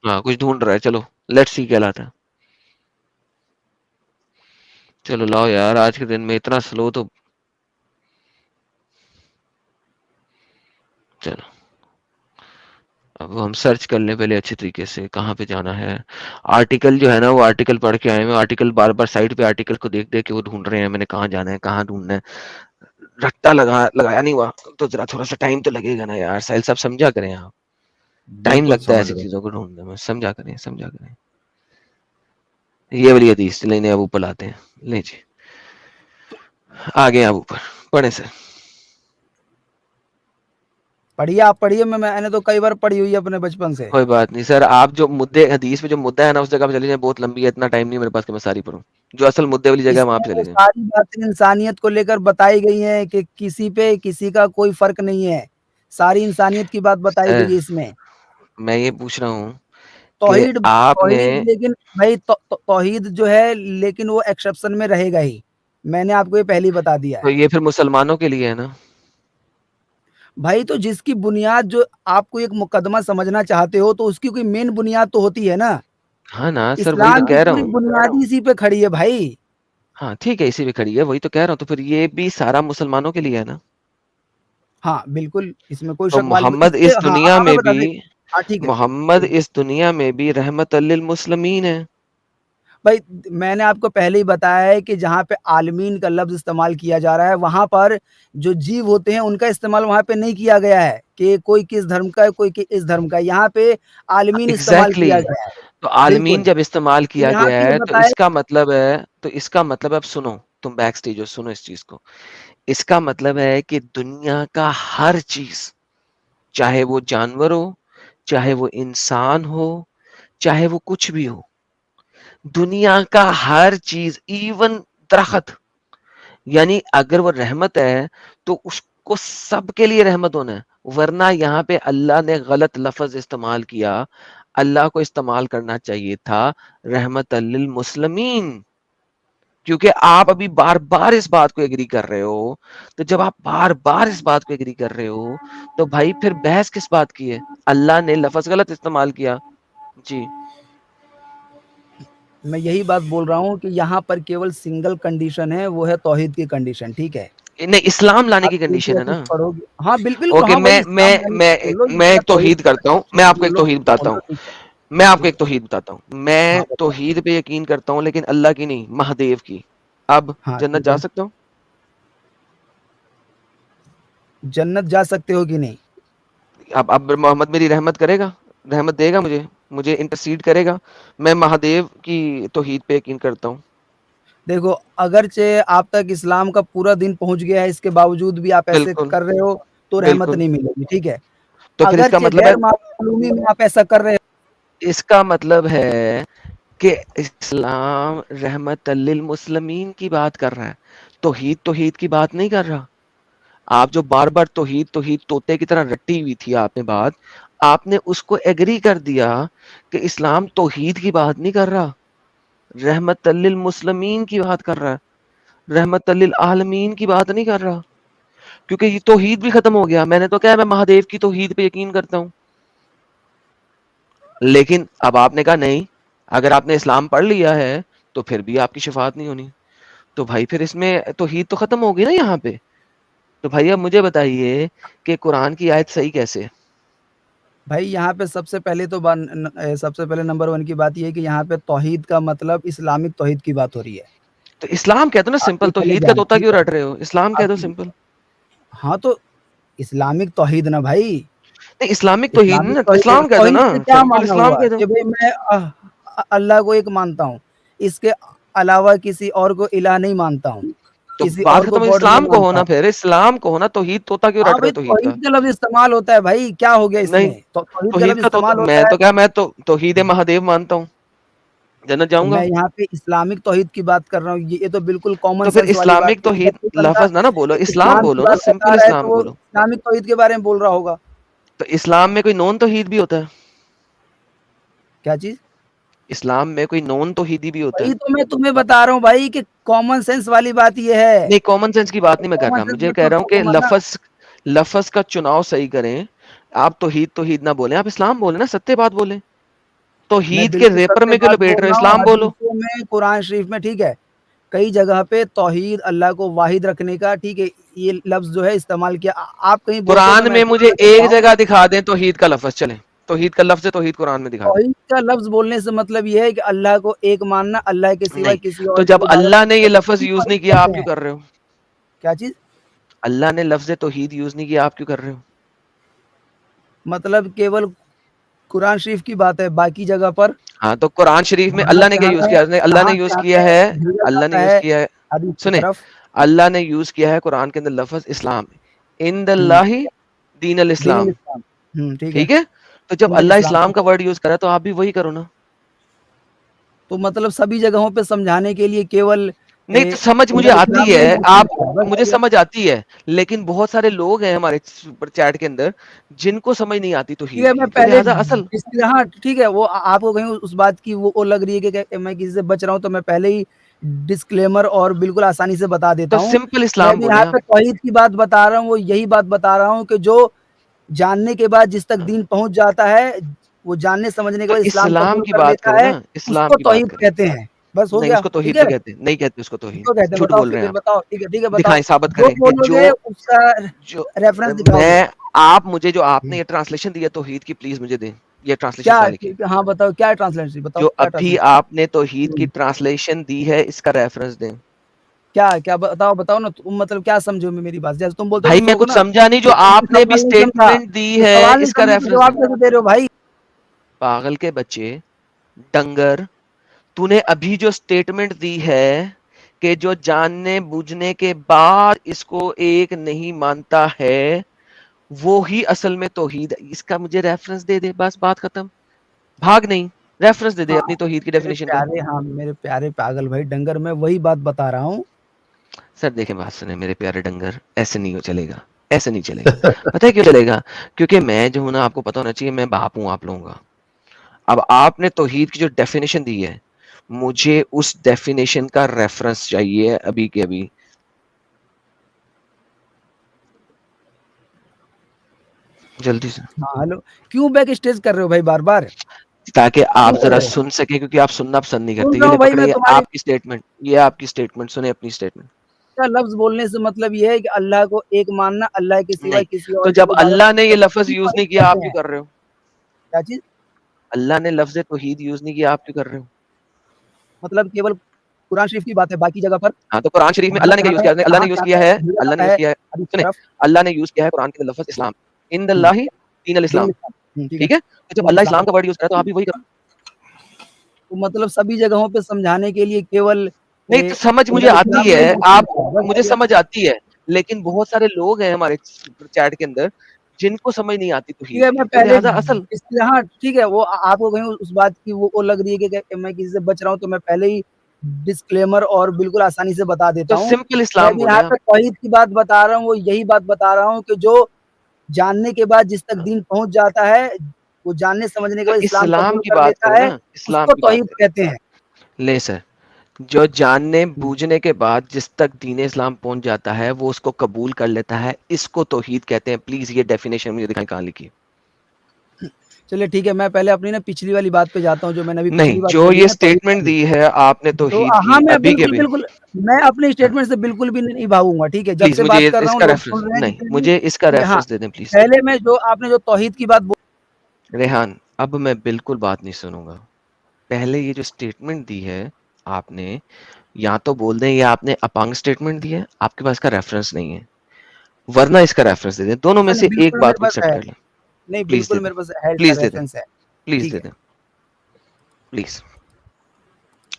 ہاں کچھ ڈھونڈ رہا ہے، چلو لیٹس سی کیا لاتا ہے. چلو لاؤ یار، آج کے دن میں اتنا سلو تو چلو اب ہم سرچ کر لیں پہلے اچھے طریقے سے کہاں پہ جانا ہے. آرٹیکل جو ہے نا وہ آرٹیکل پڑھ کے آئے ہیں، آرٹیکل بار بار سائٹ پہ آرٹیکل کو دیکھ دیکھ کے وہ ڈھونڈ رہے ہیں میں نے کہاں جانا ہے، کہاں ڈھونڈنا ہے. رٹا لگایا نہیں ہوا تو ذرا تھوڑا سا ٹائم تو لگے گا نا یار. ساحل صاحب سمجھا کریں آپ، ٹائم
بالکل
لگتا ہے
سمجھ
ایسی
رہے.
چیزوں کو ڈھونڈنے میں. سمجھا کریں. یہ والی حدیث لیں اب اوپر لاتے ہیں. لیں جی آگے آپ اوپر پڑھیں سر.
پڑھیے، آپ پڑھیے، میں نے تو کئی بار پڑھی ہوئی ہے اپنے بچپن سے.
کوئی بات نہیں سر، آپ جو مدعے حدیث میں جو مدعا ہے نا اس جگہ پہ چلے جائیں، بہت لمبی ہے، اتنا ٹائم نہیں میرے پاس کہ میں ساری پڑھوں. جو اصل مدعے والی جگہ ہے
اس
وہاں
میں
پہ
وہ
چلے جائیں.
ساری باتیں انسانیت کو لے کر بتائی گئی ہیں کہ کسی پہ کسی کا کوئی فرق نہیں ہے. ساری انسانیت کی بات بتائی
سر
گئی ہے اس میں.
میں یہ پوچھ رہا ہوں کہ
توحید
آپ نے
توحید لیکن بھائی توحید جو ہے لیکن وہ ایکسیپشن میں رہے گا ہی. میں نے آپ کو یہ پہلے ہی بتا دیا
تو
ہے
یہ پھر مسلمانوں کے لیے ہے نا.
بھائی. تو جس کی بنیاد جو آپ کو ایک مقدمہ سمجھنا چاہتے ہو تو اس کی کوئی مین بنیاد تو ہوتی ہے نا.
ہاں نا سر وہی تو
اسلام کی
کہہ رہا
پوری
ہوں.
بنیاد اسی پہ کھڑی ہے بھائی.
ہاں ٹھیک ہے اسی پہ کھڑی ہے وہی تو کہہ رہا ہوں. تو پھر یہ بھی سارا مسلمانوں کے لیے ہے نا.
ہاں بالکل اس میں کوئی
تو
شک والی
محمد
اس سے
اس
ہاں
دنیا
ہمیں
میں
بتا
بھی
دیں. ہاں ٹھیک ہے.
محمد اس دنیا میں بھی رحمت للمسلمین ہے.
بھائی میں نے آپ کو پہلے ہی بتایا ہے کہ جہاں پہ عالمین کا لفظ استعمال کیا جا رہا ہے وہاں پر جو جیو ہوتے ہیں ان کا استعمال وہاں پہ نہیں کیا گیا ہے کہ کوئی کس دھرم کا ہے کوئی اس دھرم کا ہے. یہاں پہ عالمین استعمال
ایگزیکٹلی
کیا گیا ہے.
تو عالمین
بالکل.
جب استعمال
تو
کیا
یہاں
گیا
پہ یہ
ہے تو
بتایا
اس کا مطلب ہے اب سنو تم بیک سٹیج ہو سنو اس چیز کو. اس کا مطلب ہے کہ دنیا کا ہر چیز چاہے وہ جانور ہو چاہے وہ انسان ہو چاہے وہ کچھ بھی ہو دنیا کا ہر چیز ایون درخت یعنی اگر وہ رحمت ہے تو اس کو سب کے لیے رحمت ہونا ہے. ورنہ یہاں پہ اللہ نے غلط لفظ استعمال کیا. اللہ کو استعمال کرنا چاہیے تھا رحمت للمسلمین. کیونکہ آپ ابھی بار بار اس بات کو ایگری کر رہے ہو. تو جب آپ بار بار اس بات کو ایگری کر رہے ہو تو بھائی پھر بحث کس بات کی ہے. اللہ نے لفظ غلط استعمال کیا. جی
میں یہی بات بول رہا ہوں کہ یہاں پر کیول سنگل کنڈیشن ہے وہ ہے توحید کی کنڈیشن. ٹھیک ہے.
نہیں اسلام لانے
آپ
کی کنڈیشن ہے نا.
کچھ پڑھو گے ہاں بالکل
اوکے
ہاں وہی اسلام یعنی بولو
میں
یا
ایک توحید کرتا ہوں. میں آپ کو ایک
بولو
توحید بتاتا ہوں.
بولو ٹھیک ہے.
میں آپ کو
ٹھیک
ایک
ہے.
توحید بتاتا ہوں. میں
ہاں بتاؤ.
توحید پہ یقین کرتا ہوں لیکن اللہ کی نہیں مہادیو کی. اب
ہاں
جنت
ٹھیک ہے.
جا سکتا ہوں.
جنت جا سکتے ہو کہ نہیں.
اب محمد میری رحمت کرے گا رحمت دے گا مجھے انٹرسیڈ کرے گا. میں مہادیو کی توحید پہ یقین کرتا ہوں.
دیکھو اگرچہ آپ تک اسلام کا پورا دن پہنچ گیا ہے اس کے باوجود بھی آپ ایسے
بالکل
کر رہے ہو تو رحمت
بالکل
نہیں ملے گی. ٹھیک ہے.
تو پھر اس کا
اگرچہ
مطلب ہے
غیر معلومی میں آپ ایسا کر رہے ہو.
اس کا مطلب ہے کہ اسلام رحمت للمسلمین کی بات کر رہا ہے. توحید کی بات نہیں کر رہا. آپ جو بار بار توحید طوطے کی طرح رٹی ہوئی تھی آپ نے بات آپ نے اس کو ایگری کر دیا کہ اسلام توحید کی بات نہیں کر رہا رحمت للمسلمین کی بات کر رہا ہے. رحمت للعالمین کی بات نہیں کر رہا. کیونکہ یہ توحید بھی ختم ہو گیا. میں نے تو کہا میں مہادیو کی توحید پہ یقین کرتا ہوں. لیکن اب آپ نے کہا نہیں اگر آپ نے اسلام پڑھ لیا ہے تو پھر بھی آپ کی شفاعت نہیں ہونی. تو بھائی پھر اس میں توحید تو ختم ہوگی نا یہاں پہ. تو بھائی اب مجھے بتائیے کہ قرآن کی آیت صحیح کیسے ہے.
بھائی یہاں پہ سب سے پہلے نمبر 1 کی بات یہ ہے کہ یہاں پہ توحید کا مطلب اسلامک توحید کی بات ہو رہی ہے.
تو اسلام کہہ دو نا
آپ
سمپل.
یہ پہلے
توحید کا
جان
طوطا
ٹھیک
کیوں
ہے.
رٹ رہے ہو. اسلام کہہ
آپ
دو
کی
سمپل.
ہاں تو اسلامک توحید نا بھائی.
نہیں اسلامک توحید نا
اسلامک توحید
اسلام کہہ دو نا
توحید سے کیا
سمپل
مانا
اسلام
ہوا
کہہ دو.
کہ بھائی میں اللہ کو ایک مانتا ہوں اس کے علاوہ کسی اور کو الہ نہیں مانتا ہوں
تو
کسی
بات
اور کو
ختم.
گاڈ نہیں
اسلام کو
مانتا
ہونا
ہوں.
پھر اسلام کو ہونا. توحید طوطا کیوں
ہاں
رٹ رہے
بھائی
ہو توحید کا.
توحید کا لفظ استعمال ہوتا ہے بھائی کیا ہو گیا اس
نہیں
میں توحید کا
توحید
لفظ
کا طوطا
استعمال
میں
ہوتا ہے.
تو کیا میں تو توحید مہادیو مانتا ہوں. جنت
تو
جاؤں گا.
میں یہاں پہ اسلامک توحید کی بات کر رہا ہوں. یہ تو بالکل کامن
تو پھر
سینس والی بات
اسلامک
ہے کہ
توحید
جب کوئی بندہ
لفظ نہ بولو. اسلام
اسلام کی
بولو نا
بات بتا
سمپل
رہا ہے تو
اسلام
وہ
بولو.
اسلامک توحید کے بارے میں بول رہا ہوگا.
تو اسلام میں کوئی نون توحید بھی ہوتا ہے.
کیا چیز.
اسلام میں کوئی نون توحیدی بھی ہوتا ہے.
وہی تو میں تمہیں بتا رہا ہوں بھائی کہ کامن سینس والی بات یہ ہے.
نہیں کامن سینس کی بات نہیں میں کر
کامن
رہا.
سینس
مجھے کہہ
بچوں
رہا ہوں
کو
کہ
سمجھنا.
لفظ کا چناؤ صحیح کریں. آپ توحید نہ بولیں. آپ اسلام بولیں نا ستیہ بات بولیں.
میں
توحید کے
بالکل
ریپر
ستیہ
میں کیوں
بات
لپیٹ
بول
رہے ہو.
رہا ہوں.
اسلام بولو.
حدیثوں میں قرآن شریف میں ٹھیک ہے کئی جگہ پہ توحید اللہ کو واحد رکھنے کا ٹھیک ہے یہ لفظ جو ہے استعمال کیا. آپ کہیں بولتے ہو تو
قرآن
میں
میں
پھر
مجھے
بولتا
ایک
ہوں.
جگہ دکھا دیں توحید کا لفظ. چلیں توحید کا لفظ توحید قرآن میں دکھا دیں.
توحید کا لفظ بولنے سے مطلب یہ ہے کہ اللہ کو ایک ماننا اللہ کے سوا
نہیں
کسی
تو
اور
جب
کی عبادت
اللہ نے
نہیں
یہ
کرنا.
لفظ
اسی
یوز نہیں
توحید
کیا آپ
کہتے
کیوں
ہیں.
کر رہے ہو.
کیا چیز.
اللہ نے لفظ توحید یوز نہیں کیا آپ کیوں کر رہے ہو.
مطلب کیول قرآن شریف کی بات ہے باقی جگہ پر
ہاں تو قرآن شریف میں اللہ
جہاں
نے کیا
جہاں
یوز
پہ
کیا. اللہ نے
جہاں
یوز
جہاں
کیا
پہ
ہے.
بھیجا
اللہ نے
جاتا
یوز
ہے
کیا ہے.
حدیث کی
سنیں
طرف
اللہ نے یوز کیا ہے قرآن کے اندر لفظ اسلام. ان
ہوں،
اللہ دین
دین
الاسلام.
الاسلام. ٹھیک ہے.
ٹھیک ہے. تو جب
دین
اللہ
الاسلام
اسلام
ٹھیک
کا
ہے.
ورڈ یوز کرا تو آپ بھی وہی کرو نا.
تو مطلب سبھی جگہوں پہ سمجھانے کے لیے کیول
نہیں تو سمجھ مجھے آتی ہے، آپ مجھے سمجھ آتی ہے، لیکن بہت سارے لوگ ہیں ہمارے سپر چیٹ کے اندر جن کو سمجھ نہیں آتی
ٹھیک ہے،
توحید
میں
کی، تو
پہلے
لہٰذا اصل
ہاں ٹھیک ہے، وہ آپ کو کہیں اس بات کی وہ لگ رہی ہے کہ میں کسی سے بچ رہا ہوں، تو میں پہلے ہی ڈسکلیمر اور بالکل آسانی سے بتا دیتا
تو
ہوں.
سمپل
میں
اسلام
بھی
بولیں
یہاں
آپ.
پہ توحید کی بات بتا رہا ہوں، وہ یہی بات بتا رہا ہوں کہ جو جاننے کے بعد جس تک دین پہنچ جاتا ہے، وہ جاننے سمجھنے کے
تو
بعد اسلام
اسلام
قبول
کی
کر
بات
لیتا
کریں
ہے،
نا،
اس
اسلام
کو
کی بات
توحید
کریں.
کہتے ہیں. بس ہو
نہیں
گیا،
اس کو
ٹھیک
توحید
ہے.
نہیں کہتے، نہیں کہتے اس کو توحید.
کیوں کہتے ہیں
جھوٹ
بتاؤ،
بول رہے ہیں
پھر
آپ.
بتاؤ. ٹھیک ہے بتاؤ.
دکھائیں، ثابت
جو
کریں کہ
بولو
جو
گے اس کا
جو
ریفرنس دکھاؤ گے.
میں آپ مجھے جو آپ نے یہ ٹرانسلیشن دی ہے توحید کی، پلیز مجھے دیں یہ ٹرانسلیشن
کیا؟
کہاں لکھی ہے.
ہاں بتاؤ کیا ٹرانسلیشن، بتاؤ
جو
کیا
ابھی
ٹرانسلیشن.
آپ نے توحید کی ٹرانسلیشن دی ہے اس کا ریفرنس دیں.
کیا بتاؤ نا تم، مطلب کیا سمجھو میں میری بات، جیسے تم بولتے ہو
بھائی
تو
میں
سوکو
کچھ
نا.
سمجھا نہیں، جو
تم
آپ نے بھی
سوال نہیں سمجھا،
اسٹیٹمنٹ دی
تو
ہے
سوال نہیں
اس کا
سمجھے تو
ریفرنس
جواب
دیں.
کیسے دے رہے ہو بھائی؟
پاگل کے بچے، ڈنگر، تو نے ابھی جو اسٹیٹمنٹ دی ہے کہ جو جاننے بوجھنے کے بعد اس کو ایک نہیں مانتا ہے وہی اصل میں توحید ہے، اس کا مجھے ریفرنس دے دے، بس بات ختم. بھاگ نہیں، ریفرنس دے دے
ہاں
اپنی توحید کی
میرے
ڈیفینیشن کا.
پیارے، ہاں میرے پیارے پاگل بھائی ڈنگر، میں وہی بات بتا رہا ہوں.
سر دیکھیں بات سنیں میرے پیارے ڈنگر، ایسے نہیں چلے گا، ایسے نہیں چلے گا. پتہ ہے کیوں چلے گا؟ کیونکہ میں جو ہوں نا، آپ کو پتا ہونا چاہیے میں باپ ہوں آپ لوگوں کا. اب آپ نے توحید کی جو ڈیفینیشن دی ہے، مجھے اس ڈیفینیشن کا ریفرنس چاہیے ابھی کے ابھی. جلدی سے،
ہاں ہلو، کیوں بیک اسٹیج کر رہے ہو بھائی بار بار؟
تاکہ
کیوں
آپ
کر
ذرا
رہے ہو؟
سن سکیں، کیونکہ آپ سننا پسند نہیں کرتے.
سن
یہ
رہا
لے
ہوں بھائی
پکڑے،
میں
یہ
تمہاری
آپ کی اسٹیٹمنٹ، یہ آپ کی اسٹیٹمنٹ سنیں، اپنی اسٹیٹمنٹ.
کا لفظ بولنے سے مطلب یہ ہے کہ اللہ کو ایک ماننا، اللہ کے سوا
نہیں
کسی
تو
اور
جب
کی عبادت
اللہ نے یہ
کرنا،
لفظ
اسی
یوز
توحید
نہیں کیا آپ
کہتے
کیوں
ہیں.
کر رہے ہو؟
کیا چیز؟
اللہ نے لفظ توحید یوز نہیں کیا آپ کیوں کر رہے ہو؟
مطلب کیول قرآن شریف کی بات ہے، باقی جگہ پر
ہاں تو قرآن شریف میں اللہ
حدیث
نے کیا
کہاں
یوز
پہ
کیا؟ اللہ نے
کہاں
یوز
کہاں
کیا
پہ
ہے،
بھیجا
اللہ نے
جاتا
یوز
ہے
کیا ہے،
حدیث کی
سنیں،
طرف.
اللہ نے یوز کیا ہے قرآن کے لفظ اسلام، ان
ہوں،
اللہ دین
دین
الاسلام.
الاسلام. ٹھیک ہے،
ٹھیک ہے، تو جب
دین
اللہ
الاسلام.
اسلام کا ورڈ یوز کرا تو آپ بھی وہی کرو.
تو مطلب سبھی جگہوں پہ سمجھانے کے لیے کیول
نہیں تو سمجھ
دین
مجھے
الاسلام
آتی
کا
ہے،
ہی
آپ
بس
مجھے سمجھ آتی ہے، لیکن بہت سارے لوگ ہیں ہمارے چیٹ کے اندر جن کو سمجھ نہیں آتی
ٹھیک ہے.
توحید
میں
کی، تو
پہلے
لہٰذا اصل
ہاں ٹھیک ہے، وہ آپ کو کہیں اس بات کی وہ لگ رہی ہے کہ میں کسی سے بچ رہا ہوں، تو میں پہلے ہی ڈسکلیمر اور بالکل آسانی سے بتا دیتا
تو
ہوں.
سمپل
میں
اسلام
بھی
بولیں
یہاں
آپ.
پہ توحید کی بات بتا رہا ہوں، وہ یہی بات بتا رہا ہوں کہ جو جاننے کے بعد جس تک دین پہنچ جاتا ہے، وہ جاننے سمجھنے کے
تو
بعد اسلام
اسلام
قبول
کی
کر
بات
لیتا
کریں
ہے،
نا،
اس
اسلام
کو
کی بات
توحید
کریں.
کہتے ہیں.
لے سر، جو جاننے بوجھنے کے بعد جس تک دین اسلام پہنچ جاتا ہے وہ اس کو قبول کر لیتا ہے، اس کو توحید کہتے ہیں. پلیز یہ ڈیفینیشن مجھے دکھائیں کہاں لکھی.
چلیے ٹھیک ہے، میں پہلے اپنی نا پچھلی والی بات پہ جاتا ہوں، جو میں نے ابھی
نہیں،
پچھلی بات
جو
بولی
یہ
ہے نا توحید
اسٹیٹمنٹ
کی.
دی ہے آپ نے
تو
توحید
ہاں
کی
میں
ابھی کے ابھی،
میں اپنے
ہاں
اسٹیٹمنٹ سے بالکل بھی نہیں بھاگوں گا. ٹھیک ہے، جب
پلیز
سے
مجھے
بات کر رہا
اس
ہوں
کا
لوگ
ریفرنس،
سن رہے ہیں
نہیں
جتنے بھی.
مجھے اس کا
ٹھیک ہے، ہاں
ریفرنس دے دیں پلیز.
پہلے میں جو آپ نے جو توحید کی بات
ریحان اب میں بالکل بات نہیں سنوں گا. پہلے یہ جو اسٹیٹمنٹ دی ہے آپ نے، یا تو بول دیں یا آپ نے اپانگ اسٹیٹمنٹ دی ہے، آپ کے پاس کا ریفرنس نہیں ہے، ورنہ اس کا ریفرنس دے دیں. دونوں میں سے ایک
بالکل
بات
میرے
کو
پاس
ایکسپٹ
ہے،
کر لیں.
نہیں
پلیز دے
بالکل
دیں،
میرے پاس ہے، اس کا
پلیز دے دیں،
ریفرنس ہے.
پلیز
ٹھیک
دے
ہے،
دیں، پلیز.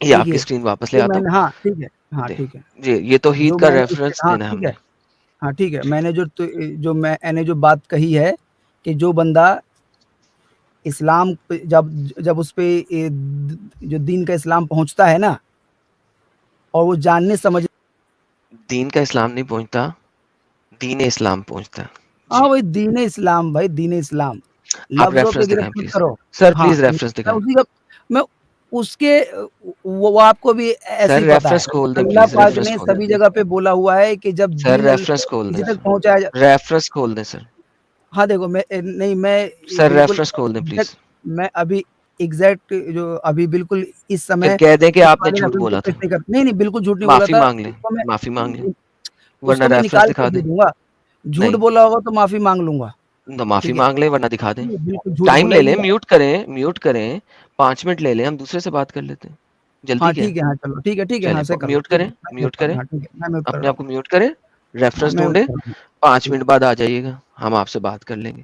یہ آپ کی
دیکھیے
اسکرین واپس لے
جو
آتا
میں
ہوں.
نے، ہاں ٹھیک ہے، ہاں
دے
ٹھیک ہے،
جی، یہ توحید
جو
کا
میں نے
ریفرنس
ہاں
دینا ہے ہم
ٹھیک
نے.
ہے، ہاں ٹھیک ہے، میں نے جو میں نے جو بات کہی ہے کہ جو بندہ اسلام جب اس پہ جو دین کا اسلام پہنچتا ہے نا، اور وہ جاننے سمجھ،
دین کا اسلام نہیں پہنچتا، دین اسلام پہنچتا ہے.
ہاں
جی،
وہی دین اسلام بھائی، دین اسلام
آپ
لفظوں پہ
ریفرنس دکھائیں
گرفت مت
پلیز.
کرو.
سر
ہاں
پلیز ریفرنس
میں
دکھائیں.
اسی کا میں اس کے وہ آپ کو بھی ایسے
سر
ہی پتا ہے.
ریفرنس کھول دیں
اللہ
پلیز،
پاک
ریفرنس
نے
کھول دیں.
سبھی جگہ پہ بولا ہوا ہے کہ جب
سر
دین
ریفرنس کھول دیں
کسی تک
سر،
پہنچایا
ریفرنس کھول دیں سر.
ہاں دیکھو میں
سر
بالکل
ریفرنس کھول دیں پلیز.
میں ابھی ایگزیکٹ جو ابھی بالکل اس
پھر
سمے
کہہ دیں کہ
اس
آپ نے
والے
جھوٹ
ریفرنس کو
بولا
پیش
تھا.
نہیں کرتا. نہیں بالکل جھوٹ نہیں بولا
معافی
تھا.
مانگ لیں، معافی مانگ لیں،
اس
ورنہ
کو میں
ریفرنس
نکال
دکھا
کر
دیں.
دے دوں گا. جھوٹ
نہیں
بولا ہوگا تو معافی مانگ لوں گا.
تو معافی
ٹھیک ہے،
مانگ لیں ورنہ دکھا دیں.
بالکل جھوٹ
ٹائم
بولا
لے
ہی
لیں،
نہیں.
میوٹ کریں 5 منٹ لے لیں، ہم دوسرے سے بات کر لیتے ہیں.
ہاں
جلدی کیا ہے؟
ٹھیک ہے، ہاں چلو ٹھیک ہے، ہاں
چلیں
سے کرو.
میوٹ
ٹھیک
کریں،
ہے، میں
میوٹ
میوٹ کر رہا
کریں،
ہوں. ہاں ٹھیک ہے، میں میوٹ کر
اپنے
رہا
آپ کو میوٹ کریں،
ہوں. ہاں
ریفرنس
میں میوٹ
ڈھونڈیں.
کر رہا ہوں.
5 منٹ بعد آ جائیے گا، ہم آپ سے بات کر لیں گے.